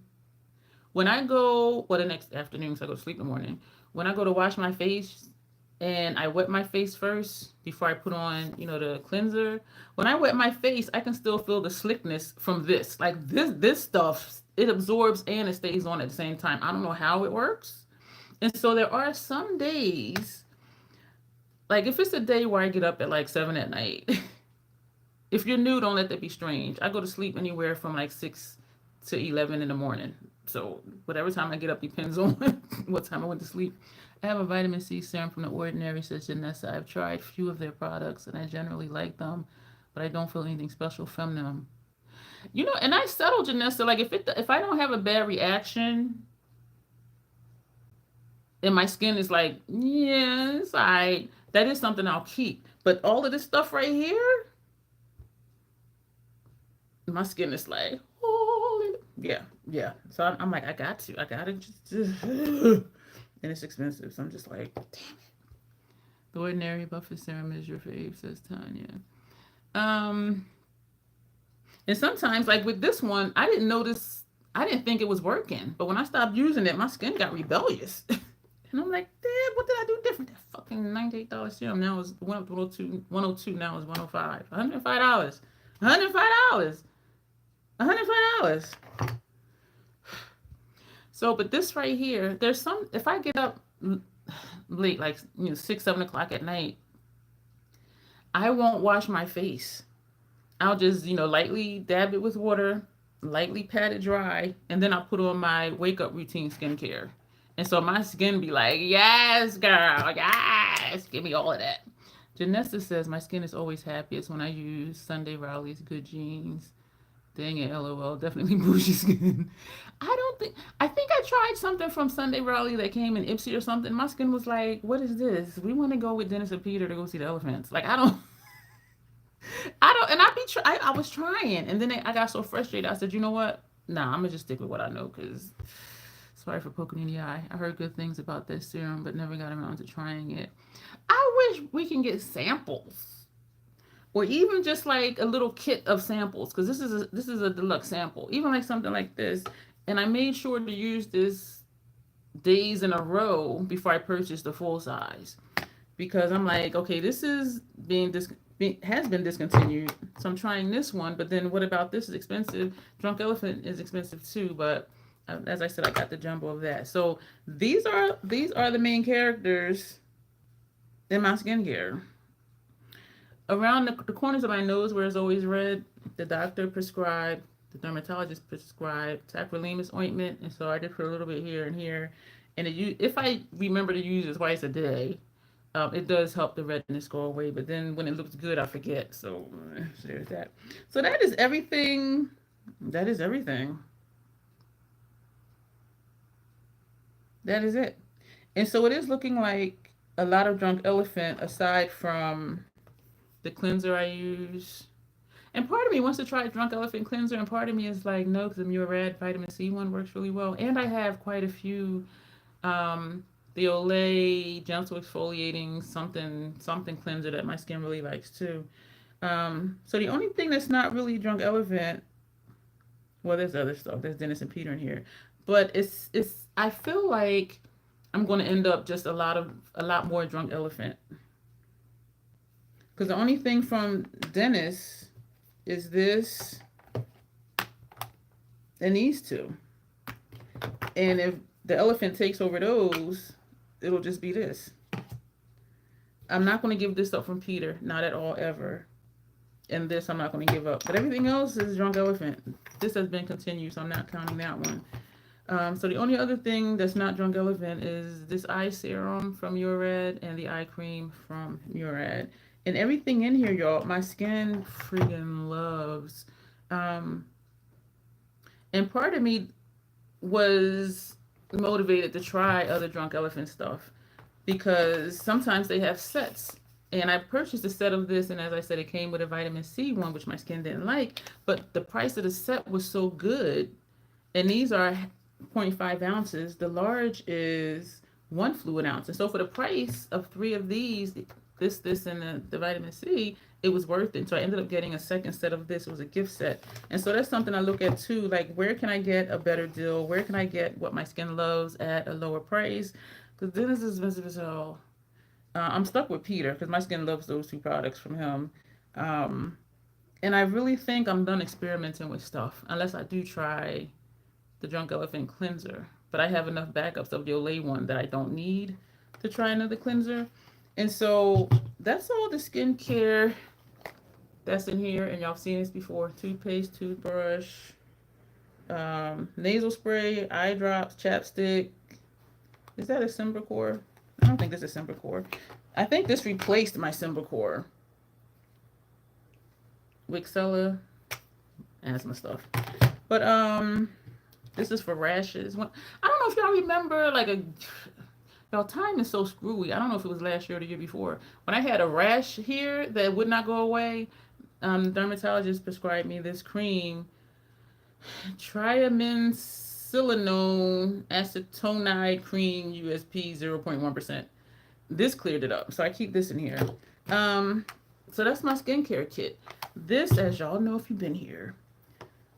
S1: When I go, well, the next afternoon, because I go to sleep in the morning. When I go to wash my face and I wet my face first before I put on, the cleanser. When I wet my face, I can still feel the slickness from this. Like this stuff, it absorbs and it stays on at the same time. I don't know how it works. And so there are some days, like if it's a day where I get up at like 7 at night, if you're new, don't let that be strange. I go to sleep anywhere from like 6 to 11 in the morning. So whatever time I get up depends on what time I went to sleep. I have a vitamin C serum from The Ordinary, says Janessa. I've tried few of their products and I generally like them, but I don't feel anything special from them. And I settle, Janessa, like if I don't have a bad reaction and my skin is like, yeah, it's all right, that is something I'll keep. But all of this stuff right here, my skin is like, oh, yeah. So I'm like, I gotta just, and it's expensive. So I'm just like, damn it. The Ordinary Buffer Serum is your fave, says Tanya. And sometimes, like with this one, I didn't think it was working. But when I stopped using it, my skin got rebellious. And I'm like, Dad, what did I do different? That fucking $98 serum now is went up to 102, now is 105. $105. $105. $105. So, but this right here, there's some, if I get up late, like 6, 7 o'clock at night, I won't wash my face. I'll just, lightly dab it with water, lightly pat it dry, and then I'll put on my wake up routine skincare. And so my skin be like, yes, girl, yes, give me all of that. Janessa says, my skin is always happiest when I use Sunday Riley's Good Genes. Dang it, LOL, definitely bougie skin. I think I tried something from Sunday Riley that came in Ipsy or something. My skin was like, what is this? We want to go with Dennis and Peter to go see the elephants. Like, I don't, and I was trying. And then I got so frustrated. I said, you know what? Nah, I'm going to just stick with what I know because, sorry for poking in the eye. I heard good things about this serum, but never got around to trying it. I wish we can get samples. Or even just like a little kit of samples, because this is a deluxe sample. Even like something like this. And I made sure to use this days in a row before I purchased the full size. Because I'm like, okay, this is has been discontinued. So I'm trying this one, but then what about this is expensive? Drunk Elephant is expensive too, but as I said, I got the jumbo of that. So these are the main characters in my skincare. Around the corners of my nose where it's always red, the doctor prescribed, the dermatologist prescribed tacrolimus ointment, and so I did put a little bit here and here. And if I remember to use it twice a day, it does help the redness go away. But then when it looks good, I forget. So there's that. So that is everything. That is everything. That is it. And so it is looking like a lot of Drunk Elephant aside from the cleanser I use. And part of me wants to try Drunk Elephant cleanser, and part of me is like, no, because the Murad vitamin C one works really well. And I have quite a few, the Olay gentle exfoliating something cleanser that my skin really likes too. So the only thing that's not really Drunk Elephant, well, there's other stuff. There's Dennis and Peter in here, but it's. I feel like I'm going to end up just a lot more Drunk Elephant. Because the only thing from Dennis is this and these two. And if the elephant takes over those, it'll just be this. I'm not going to give this up from Peter. Not at all, ever. And this I'm not going to give up. But everything else is Drunk Elephant. This has been continued, so I'm not counting that one. So the only other thing that's not Drunk Elephant is this eye serum from Murad and the eye cream from Murad. And everything in here, y'all, my skin friggin' loves. And part of me was motivated to try other Drunk Elephant stuff because sometimes they have sets. And I purchased a set of this, and as I said, it came with a vitamin C one, which my skin didn't like. But the price of the set was so good. And these are 0.5 ounces. The large is 1 fluid ounce. And so for the price of 3 of these, this, and the vitamin C, it was worth it. So I ended up getting a second set of this. It was a gift set. And so that's something I look at too. Like, where can I get a better deal? Where can I get what my skin loves at a lower price? Because then this is expensive as hell. I'm stuck with Peter because my skin loves those two products from him. Um, and I really think I'm done experimenting with stuff unless I do try the Drunk Elephant cleanser. But I have enough backups of the Olay one that I don't need to try another cleanser. And so that's all the skincare that's in here. And y'all seen this before: toothpaste, toothbrush, nasal spray, eye drops, chapstick. Is that a Cymbricore? I don't think this is Cymbricore. I think this replaced my Cymbricore. Wixella, asthma stuff. But this is for rashes. I don't know if y'all remember, y'all, time is so screwy. I don't know if it was last year or the year before. When I had a rash here that would not go away, dermatologist prescribed me this cream, triamcinolone acetonide cream, USP 0.1%. This cleared it up, so I keep this in here. So that's my skincare kit. This, as y'all know if you've been here,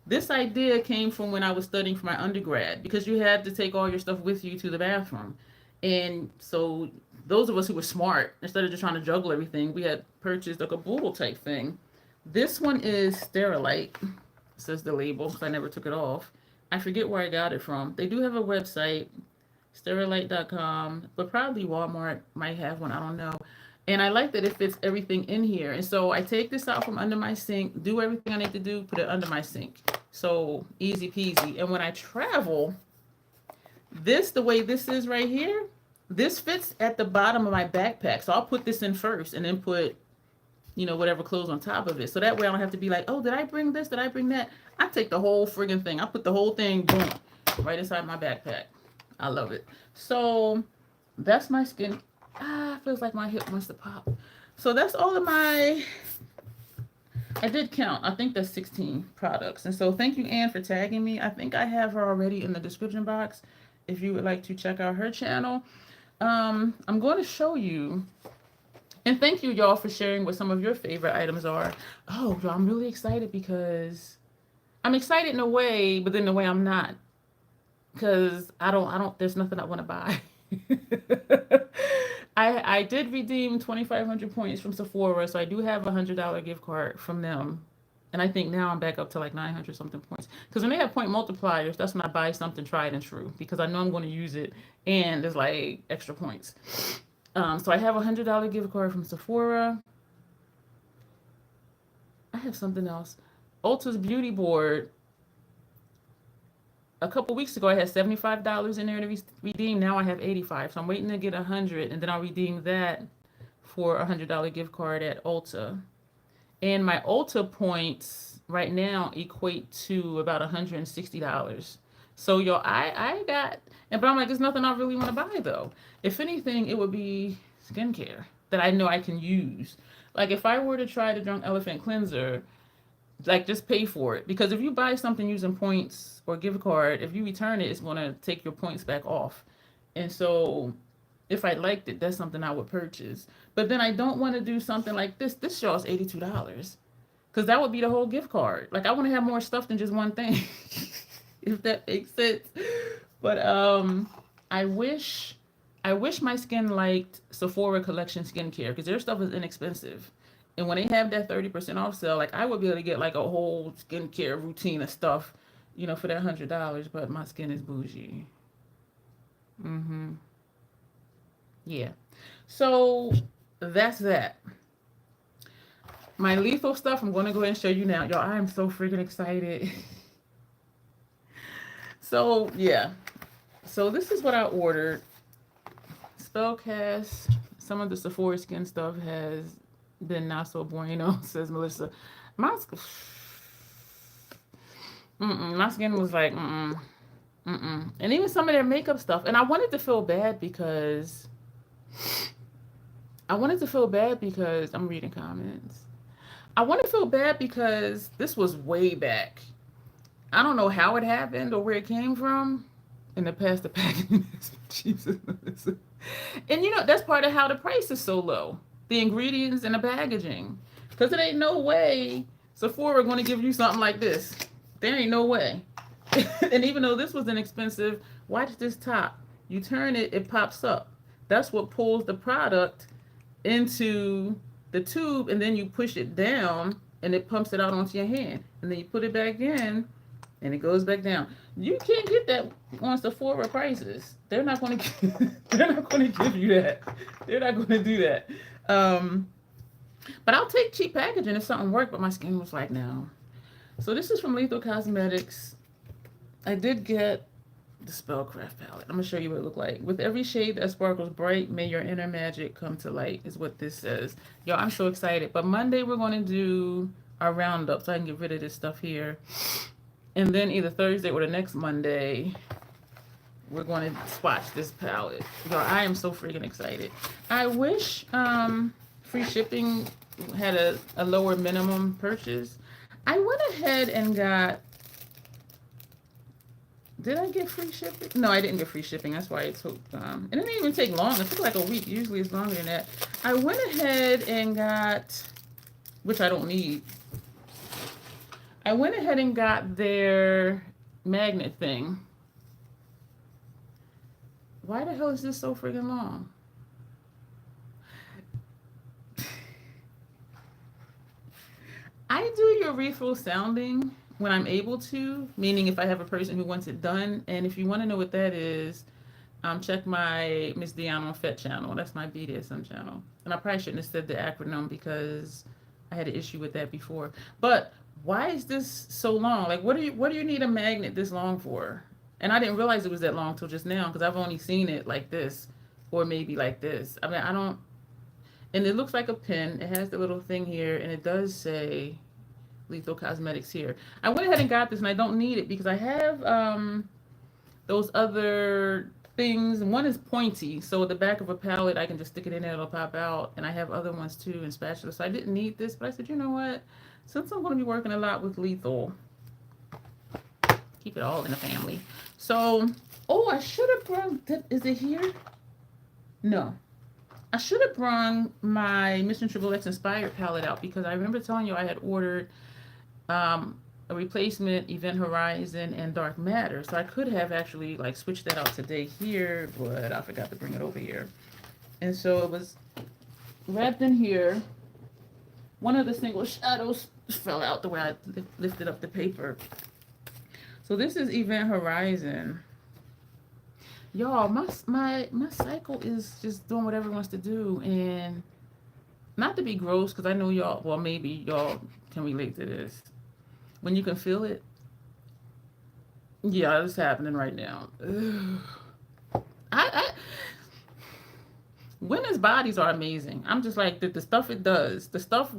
S1: this idea came from when I was studying for my undergrad, because you had to take all your stuff with you to the bathroom. And so those of us who were smart, instead of just trying to juggle everything, we had purchased a caboodle type thing. This one is Sterilite, says the label, because I never took it off. I forget where I got it from. They do have a website, sterilite.com, but probably Walmart might have one, I don't know. And I like that it fits everything in here. And so I take this out from under my sink, do everything I need to do, put it under my sink. So easy peasy. And when I travel, the way this is right here, this fits at the bottom of my backpack. So I'll put this in first and then put, whatever clothes on top of it. So that way I don't have to be like, oh, did I bring this? Did I bring that? I take the whole friggin' thing. I put the whole thing, boom, right inside my backpack. I love it. So that's my skin. Feels like my hip wants to pop. So that's all of my, I did count. I think that's 16 products. And so thank you, Anne, for tagging me. I think I have her already in the description box if you would like to check out her channel. I'm going to show you, and thank you, y'all, for sharing what some of your favorite items are. Oh, y'all, I'm really excited because I'm excited in a way, but then in a way I'm not, because there's nothing I want to buy. I did redeem 2,500 points from Sephora, so I do have a $100 gift card from them. And I think now I'm back up to like 900 something points. Because when they have point multipliers, that's when I buy something tried and true, because I know I'm going to use it and there's like extra points. So I have a $100 gift card from Sephora. I have something else. Ulta's Beauty Board. A couple weeks ago, I had $75 in there to redeem. Now I have $85. So I'm waiting to get $100, and then I'll redeem that for a $100 gift card at Ulta. And my Ulta points right now equate to about $160. So y'all, I got, but I'm like, there's nothing I really want to buy though. If anything, it would be skincare that I know I can use. Like if I were to try the Drunk Elephant cleanser, like just pay for it, because if you buy something using points or gift card, if you return it, it's going to take your points back off. And so if I liked it, that's something I would purchase. But then I don't want to do something like this. This show is $82, because that would be the whole gift card. Like I want to have more stuff than just one thing, if that makes sense. But I wish my skin liked Sephora collection skincare, because their stuff is inexpensive. And when they have that 30% off sale, like I would be able to get like a whole skincare routine of stuff, for that $100. But my skin is bougie. Yeah. So that's that. My lethal stuff, I'm going to go ahead and show you now. Y'all, I am so freaking excited. So, yeah. So this is what I ordered. Spellcast. Some of the Sephora skin stuff has been not so bueno, says Melissa. My skin was like, And even some of their makeup stuff. And I wanted to feel bad because I'm reading comments. I want to feel bad because this was way back. I don't know how it happened or where it came from. In the past, the packaging is Jesus. And that's part of how the price is so low. the ingredients and the packaging. Because it ain't no way Sephora going to give you something like this. There ain't no way. And even though this was inexpensive, watch this top. You turn it, it pops up. That's what pulls the product into the tube, and then you push it down and it pumps it out onto your hand. And then you put it back in and it goes back down. You can't get that on Sephora prices. They're not going to they're not going to give you that. They're not going to do that. But I'll take cheap packaging if something worked, but my skin was like, no. So this is from Lethal Cosmetics. I did get the Spellcraft palette. I'm going to show you what it looked like. With every shade that sparkles bright, may your inner magic come to light, is what this says. Yo, I'm so excited. But Monday, we're going to do our roundup so I can get rid of this stuff here. And then either Thursday or the next Monday, we're going to swatch this palette. Yo, I am so freaking excited. I wish free shipping had a lower minimum purchase. I went ahead and got... Did I get free shipping? No, I didn't get free shipping. That's why it took, and it didn't even take long. It took like a week. Usually it's longer than that. I went ahead and got, which I don't need. I went ahead and got their magnet thing. Why the hell is this so friggin' long? I do your refill sounding when I'm able to, meaning if I have a person who wants it done. And if you want to know what that is, check my Miss Dion on FET channel. That's my BDSM channel. And I probably shouldn't have said the acronym because I had an issue with that before. But why is this so long? Like, what do you need a magnet this long for? And I didn't realize it was that long till just now because I've only seen it like this or maybe like this. I mean, I don't, and it looks like a pin. It has the little thing here and it does say Lethal Cosmetics here. I went ahead and got this and I don't need it because I have those other things. One is pointy, so at the back of a palette I can just stick it in there, it'll pop out. And I have other ones too in spatula, so I didn't need this, but I said, you know what, since I'm going to be working a lot with Lethal, keep it all in the family. So, oh, I should have brought, is it here? No. I should have brought my Mission Triple X Inspired palette out because I remember telling you I had ordered a replacement Event Horizon and Dark Matter. So I could have actually like switched that out today here, but I forgot to bring it over here. And so it was wrapped in here. One of the single shadows fell out the way I lifted up the paper. So this is Event Horizon. Y'all, my cycle is just doing whatever it wants to do. And not to be gross, because I know y'all, well, maybe y'all can relate to this. When you can feel it. Yeah, it's happening right now. Women's bodies are amazing. I'm just like, the stuff it does. The stuff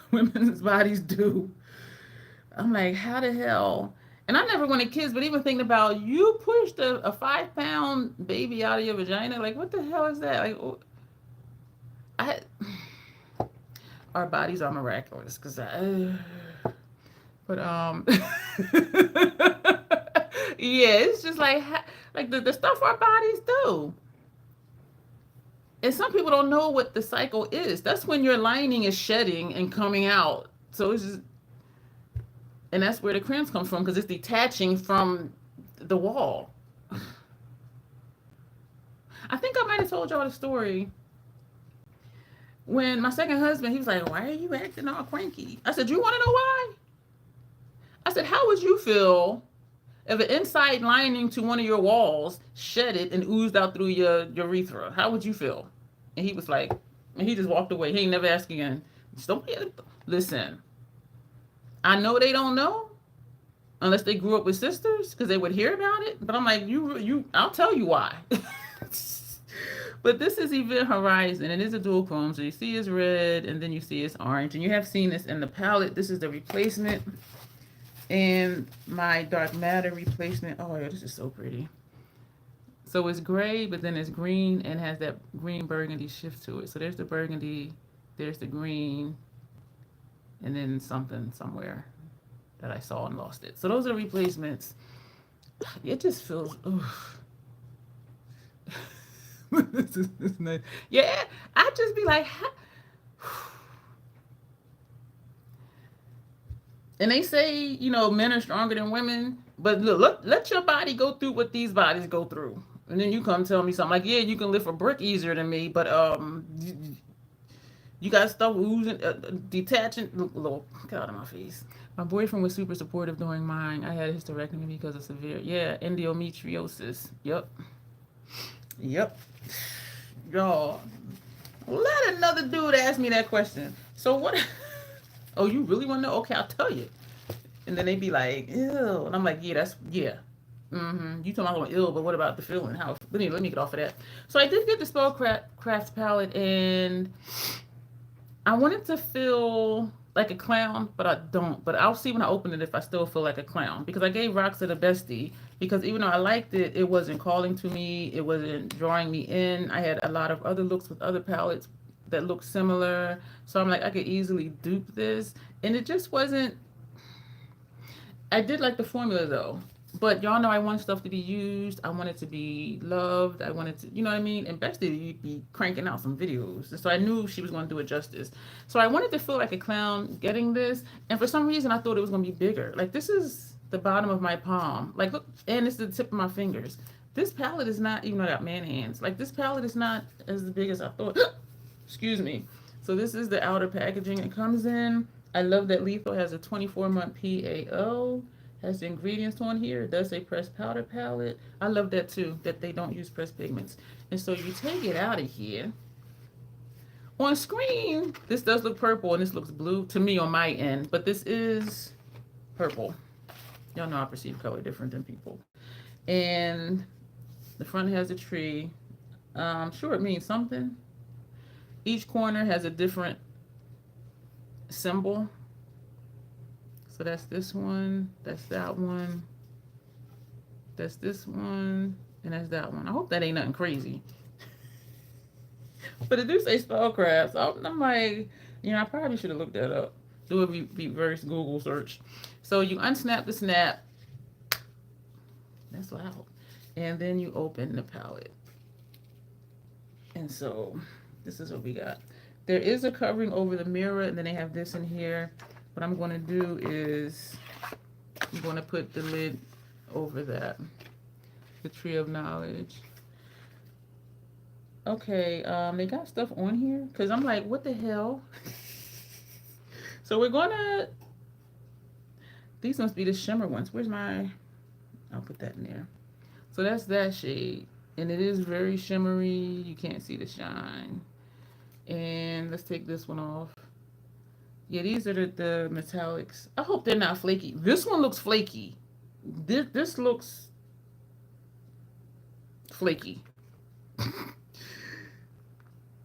S1: women's bodies do. I'm like, how the hell? And I never wanted kids, but even thinking about you pushed a 5-pound baby out of your vagina, like what the hell is that? Like, our bodies are miraculous, but yeah, it's just like the stuff our bodies do. And some people don't know what the cycle is. That's when your lining is shedding and coming out. So it's just, and that's where the cramps come from because it's detaching from the wall. I think I might have told y'all the story. When my second husband, he was like, why are you acting all cranky? I said, you want to know why? I said, how would you feel if an inside lining to one of your walls shedded and oozed out through your urethra? How would you feel? And he was like, and he just walked away. He ain't never asked again. Listen, I know they don't know unless they grew up with sisters because they would hear about it. But I'm like, I'll tell you why. But this is Event Horizon, and it's a dual chrome. So you see it's red, and then you see it's orange. And you have seen this in the palette. This is the replacement. And my Dark Matter replacement. Oh, yeah, this is so pretty. So it's gray, but then it's green, and has that green burgundy shift to it. So there's the burgundy, there's the green, and then something somewhere that I saw and lost it. So those are replacements. It just feels... Oof. This is nice. Yeah, I just be like, and they say, you know, men are stronger than women, but look, let your body go through what these bodies go through. And then you come tell me something like, yeah, you can lift a brick easier than me, but you got stuff oozing, detaching. Look, get out of my face. My boyfriend was super supportive during mine. I had a hysterectomy because of severe, yeah, endometriosis. Yep, yep. Y'all, let another dude ask me that question. So what? Oh, you really want to know? Okay, I'll tell you. And then they be like, ew. And I'm like, yeah, that's, yeah. Mm-hmm. You talking about ill, but what about the feeling? How? Let me get off of that. So I did get the Spellcraft palette, and I wanted to feel like a clown, but I don't. But I'll see when I open it if I still feel like a clown. Because I gave Roxa the bestie. Because even though I liked it, it wasn't calling to me. It wasn't drawing me in. I had a lot of other looks with other palettes that looked similar. So I'm like, I could easily dupe this. And it just wasn't. I did like the formula though. But y'all know I want stuff to be used. I want it to be loved. I wanted to, you know what I mean? And Bestie, you'd be cranking out some videos. And so I knew she was going to do it justice. So I wanted to feel like a clown getting this. And for some reason, I thought it was going to be bigger. Like, this is the bottom of my palm. Like, look, and it's the tip of my fingers. This palette is not, even though I got man hands, like, this palette is not as big as I thought. Excuse me. So this is the outer packaging it comes in. I love that Lethal has a 24-month PAO. Has the ingredients on here. It does say pressed powder palette. I love that too, that they don't use pressed pigments. And so you take it out of here. On screen, this does look purple and this looks blue to me on my end, but this is purple. Y'all know I perceive color different than people. And the front has a tree. Sure, it means something. Each corner has a different symbol. So that's this one, that's that one, that's this one, and that's that one. I hope that ain't nothing crazy. But it do say Spellcraft. So I'm like, you know, I probably should have looked that up. Do a reverse Google search. So you unsnap the snap. That's loud. And then you open the palette. And so this is what we got. There is a covering over the mirror, and then they have this in here. What I'm going to do is I'm going to put the lid over that, the Tree of Knowledge. Okay, they got stuff on here because I'm like, what the hell? So we're going to, these must be the shimmer ones. Where's my, I'll put that in there. So that's that shade, and it is very shimmery. You can't see the shine. And let's take this one off. Yeah, these are the metallics. I hope they're not flaky. This one looks flaky. This looks flaky.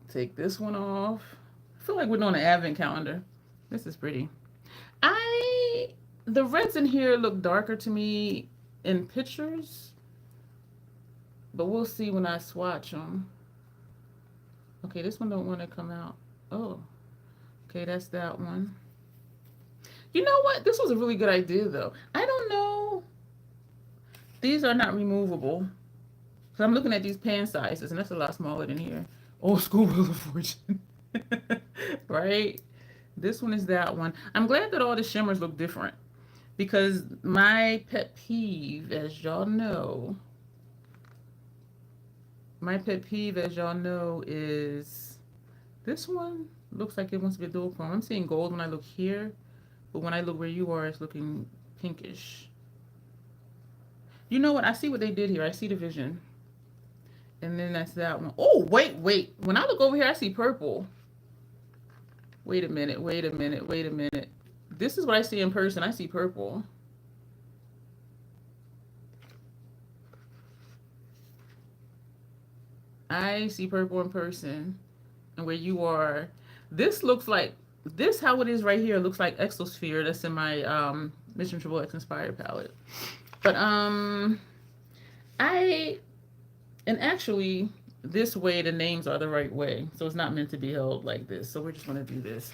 S1: Take this one off. I feel like we're doing an advent calendar. This is pretty. The reds in here look darker to me in pictures, but we'll see when I swatch them. Okay, this one don't want to come out. Oh. Okay, that's that one. You know what? This was a really good idea, though. I don't know. These are not removable. So I'm looking at these pan sizes, and that's a lot smaller than here. Old school Wheel of Fortune. Right? This one is that one. I'm glad that all the shimmers look different. Because my pet peeve, as y'all know, is this one. Looks like it wants to be dual chrome. I'm seeing gold when I look here, but when I look where you are, it's looking pinkish. You know what? I see what they did here. I see the vision. And then that's that one. Oh, wait. When I look over here, I see purple. Wait a minute. This is what I see in person. I see purple. I see purple in person. And where you are, this looks like, this how it is right here looks like Exosphere. That's in my Mission Triple X Inspired palette. But and actually this way the names are the right way. So it's not meant to be held like this. So we're just gonna do this.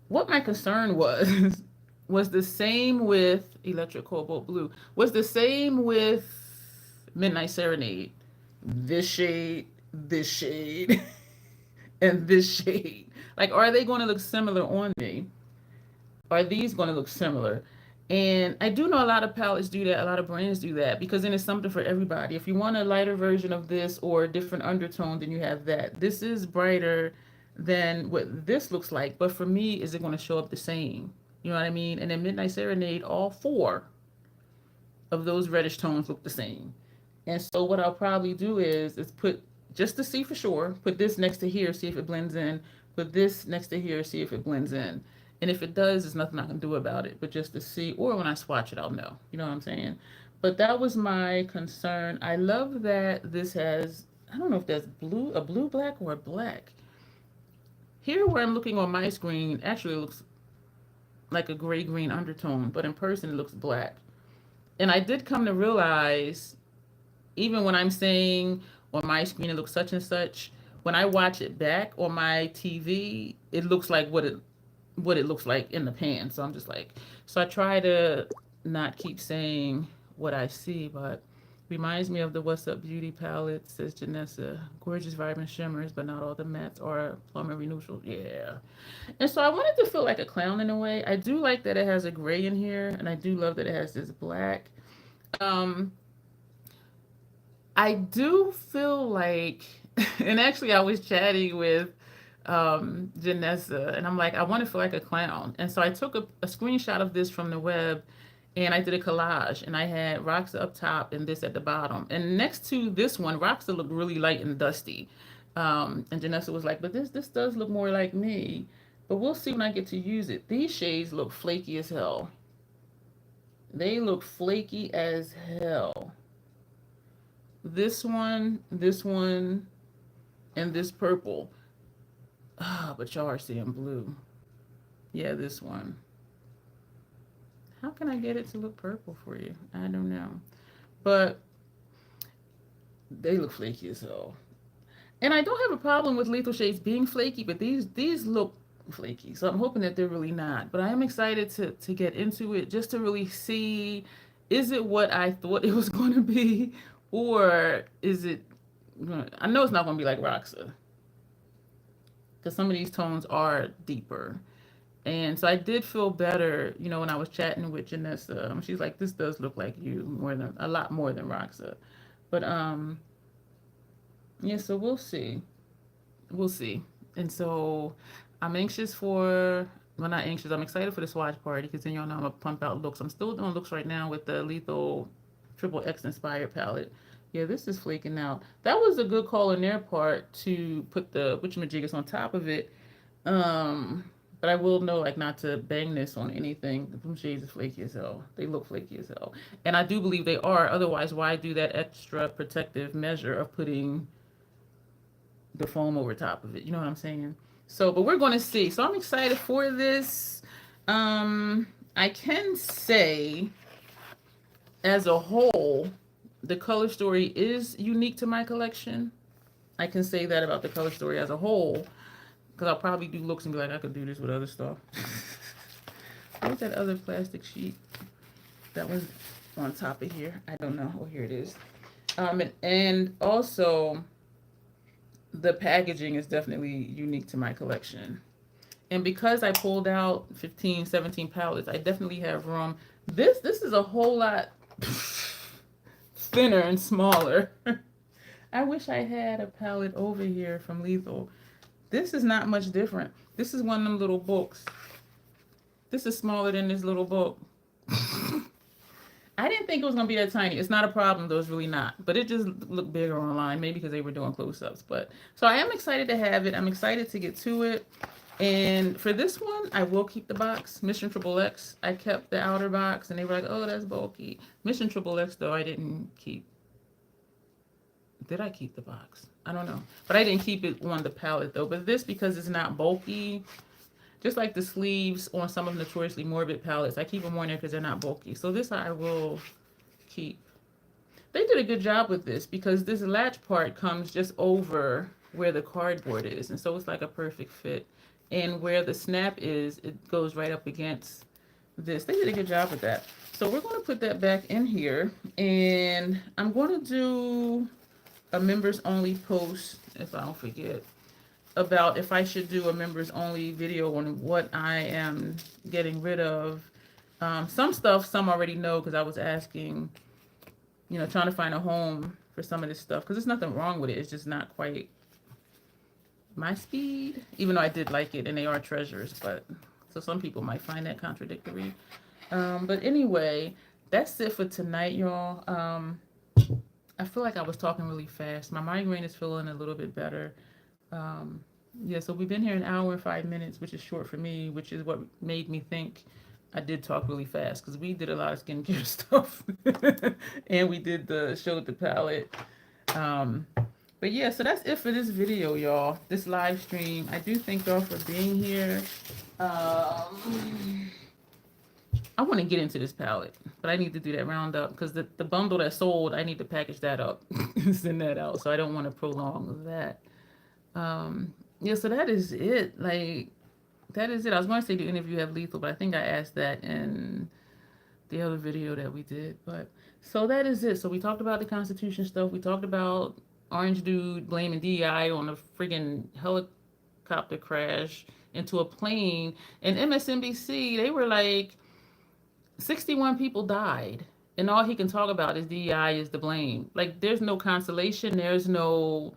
S1: What my concern was was the same with Electric Cobalt Blue, was the same with Midnight Serenade. This shade, and this shade. Like, are they going to look similar on me? Are these going to look similar? And I do know a lot of palettes do that, a lot of brands do that, because then it's something for everybody. If you want a lighter version of this or a different undertone, then you have that. This is brighter than what this looks like, but for me, is it going to show up the same? You know what I mean? And then Midnight Serenade, all four of those reddish tones look the same. And so what I'll probably do is put, just to see for sure, put this next to here, see if it blends in. Put this next to here, see if it blends in. And if it does, there's nothing I can do about it. But just to see, or when I swatch it, I'll know. You know what I'm saying? But that was my concern. I love that this has, I don't know if that's blue, a blue black or a black. Here where I'm looking on my screen, actually looks like a gray green undertone, but in person it looks black. And I did come to realize, even when I'm saying on my screen it looks such and such, when I watch it back on my TV, it looks like what it looks like in the pan. So I'm just like, so I try to not keep saying what I see, but reminds me of the What's Up Beauty palette, says Janessa. Gorgeous, vibrant shimmers, but not all the mattes are plummery neutrals. Yeah. And so I wanted to feel like a clown in a way. I do like that it has a gray in here, and I do love that it has this black. Um, I do feel like, and actually I was chatting with Janessa, and I'm like, I want to feel like a clown. And so I took a screenshot of this from the web, and I did a collage, and I had Roxa up top and this at the bottom. And next to this one, Roxa looked really light and dusty. And Janessa was like, but this does look more like me. But we'll see when I get to use it. These shades look flaky as hell. They look flaky as hell. This one, and this purple. Ah, but y'all are seeing blue. Yeah, this one. How can I get it to look purple for you? I don't know. But they look flaky as hell. And I don't have a problem with lethal shades being flaky, but these look flaky. So I'm hoping that they're really not. But I am excited to get into it, just to really see, is it what I thought it was going to be, or is it, I know it's not going to be like Roxa, because some of these tones are deeper. And so I did feel better, when I was chatting with Janessa. She's like, this does look like you a lot more than Roxa. But yeah, so we'll see. We'll see. And so I'm anxious for, well, not anxious, I'm excited for the swatch party, because then y'all know I'm going to pump out looks. I'm still doing looks right now with the Lethal Triple X Inspired palette. Yeah, this is flaking out. That was a good call on their part to put the whatchamajiggers on top of it. But I will know, like, not to bang this on anything. The blue shades are flaky as hell. They look flaky as hell. And I do believe they are. Otherwise, why do that extra protective measure of putting the foam over top of it? You know what I'm saying? So, but we're going to see. So I'm excited for this. I can say, as a whole, the color story is unique to my collection. I can say that about the color story as a whole, because I'll probably do looks and be like, I could do this with other stuff. Where's that other plastic sheet that was on top of here? I don't know. Oh, here it is. And also, the packaging is definitely unique to my collection. And because I pulled out 15, 17 palettes, I definitely have room. This is a whole lot thinner and smaller. I wish I had a palette over here from Lethal. This is not much different. This is one of them little books. This is smaller than this little book. I didn't think it was going to be that tiny. It's not a problem, though. It's really not. But it just looked bigger online, maybe because they were doing close-ups. But so I am excited to have it. I'm excited to get to it. And for this one, I will keep the box. Mission Triple X, I kept the outer box, and they were like, oh, that's bulky. Mission Triple X, though, I didn't keep. Did I keep the box? I don't know. But I didn't keep it on the palette, though. But this, because it's not bulky, just like the sleeves on some of the Notoriously Morbid palettes, I keep them on there because they're not bulky. So this I will keep. They did a good job with this, because this latch part comes just over where the cardboard is. And so it's like a perfect fit. And where the snap is, it goes right up against this. They did a good job with that. So we're going to put that back in here, and I'm going to do a members only post, if I don't forget, about if I should do a members only video on what I am getting rid of. Some stuff, some already know because I was asking, trying to find a home for some of this stuff because there's nothing wrong with it. It's just not quite my speed, even though I did like it and they are treasures, but so some people might find that contradictory. But anyway, that's it for tonight, y'all. I feel like I was talking really fast. My migraine is feeling a little bit better. Yeah, so we've been here an hour and 5 minutes, which is short for me, which is what made me think I did talk really fast because we did a lot of skincare stuff and we did showed the palette. But yeah, so that's it for this video, y'all. This live stream. I do thank y'all for being here. I want to get into this palette, but I need to do that roundup because the bundle that sold, I need to package that up and send that out. So I don't want to prolong that. Yeah, so that is it. Like, that is it. I was going to say, do any of you have lethal, but I think I asked that in the other video that we did. But so that is it. So we talked about the Constitution stuff. We talked about Orange Dude blaming DEI on a friggin' helicopter crash into a plane. And MSNBC, they were like, 61 people died. And all he can talk about is DEI is the blame. Like, there's no consolation. There's no,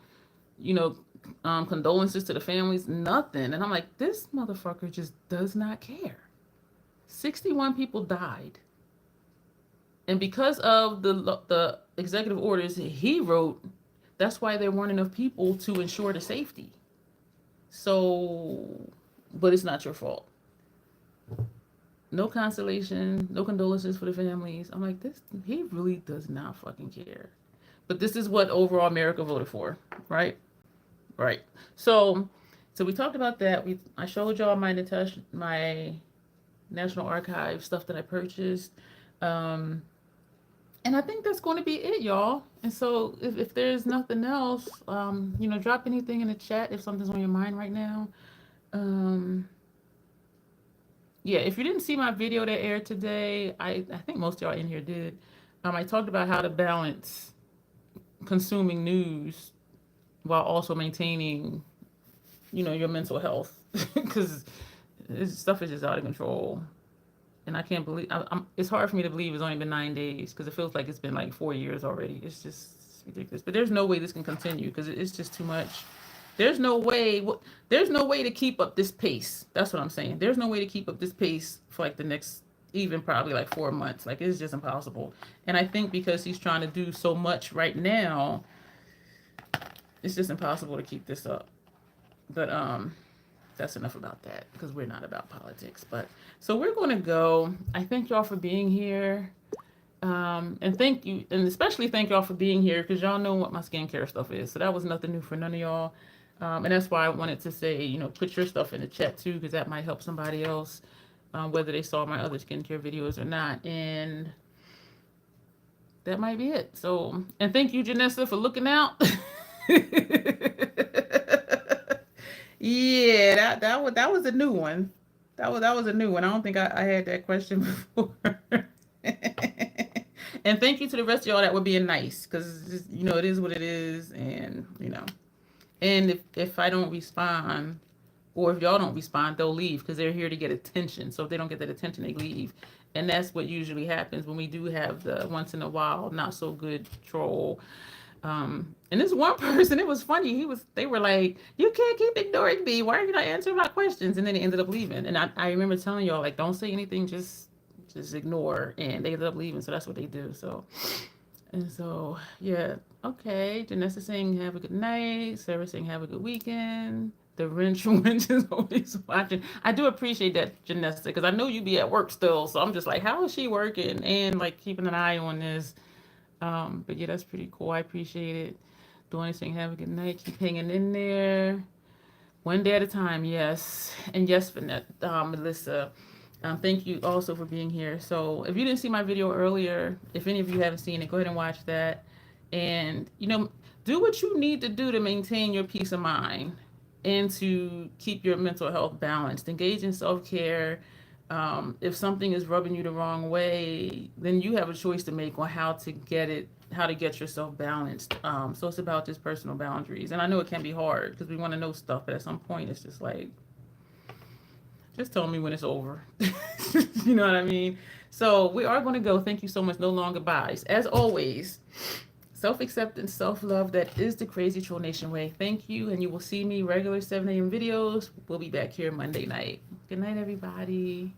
S1: condolences to the families, nothing. And I'm like, this motherfucker just does not care. 61 people died. And because of the executive orders he wrote, that's why there weren't enough people to ensure the safety. So, but it's not your fault. No consolation, no condolences for the families. I'm like, he really does not fucking care. But this is what overall America voted for, right? Right. So we talked about that. I showed y'all my National Archive stuff that I purchased. And I think that's going to be it, y'all. And so if there's nothing else, drop anything in the chat if something's on your mind right now. Yeah, if you didn't see my video that aired today, I think most of y'all in here did. I talked about how to balance consuming news while also maintaining, your mental health, because this stuff is just out of control. And I can't believe, it's hard for me to believe it's only been 9 days because it feels like it's been like 4 years already. It's just ridiculous. But there's no way this can continue because it's just too much. There's no way to keep up this pace. That's what I'm saying. There's no way to keep up this pace for like the next, even probably like 4 months. Like, it's just impossible. And I think because he's trying to do so much right now, it's just impossible to keep this up. But that's enough about that because we're not about politics. But so we're going to go. I thank y'all for being here. And thank you, and especially thank y'all for being here because y'all know what my skincare stuff is. So that was nothing new for none of y'all. And that's why I wanted to say, put your stuff in the chat too, because that might help somebody else, whether they saw my other skincare videos or not. And that might be it. So, and thank you, Janessa, for looking out. Yeah, that was a new one. That was a new one. I don't think I had that question before. And thank you to the rest of y'all that were being nice, because it is what it is, and and if I don't respond, or if y'all don't respond, they'll leave because they're here to get attention. So if they don't get that attention, they leave. And that's what usually happens when we do have the once in a while not so good troll. And this one person, it was funny. They were like, "You can't keep ignoring me. Why are you not answering my questions?" And then they ended up leaving. And I remember telling y'all, like, don't say anything, just ignore. And they ended up leaving. So that's what they do. So yeah. Okay. Janessa saying have a good night. Sarah saying have a good weekend. The wrench is always watching. I do appreciate that, Janessa, because I know you be at work still. So I'm just like, how is she working? And like keeping an eye on this. But yeah, that's pretty cool. I appreciate it. Doing anything, have a good night. Keep hanging in there. One day at a time, yes. And yes, Melissa, thank you also for being here. So if you didn't see my video earlier, if any of you haven't seen it, go ahead and watch that. And, do what you need to do to maintain your peace of mind and to keep your mental health balanced. Engage in self-care. If something is rubbing you the wrong way, then you have a choice to make on how to get yourself balanced. So it's about just personal boundaries. And I know it can be hard because we want to know stuff, but at some point it's just like, just tell me when it's over. You know what I mean? So we are going to go. Thank you so much. No longer buys. As always, self-acceptance, self-love, that is the Crazy Troll Nation way. Thank you, and you will see me regular 7 a.m. videos. We'll be back here Monday night. Good night, everybody.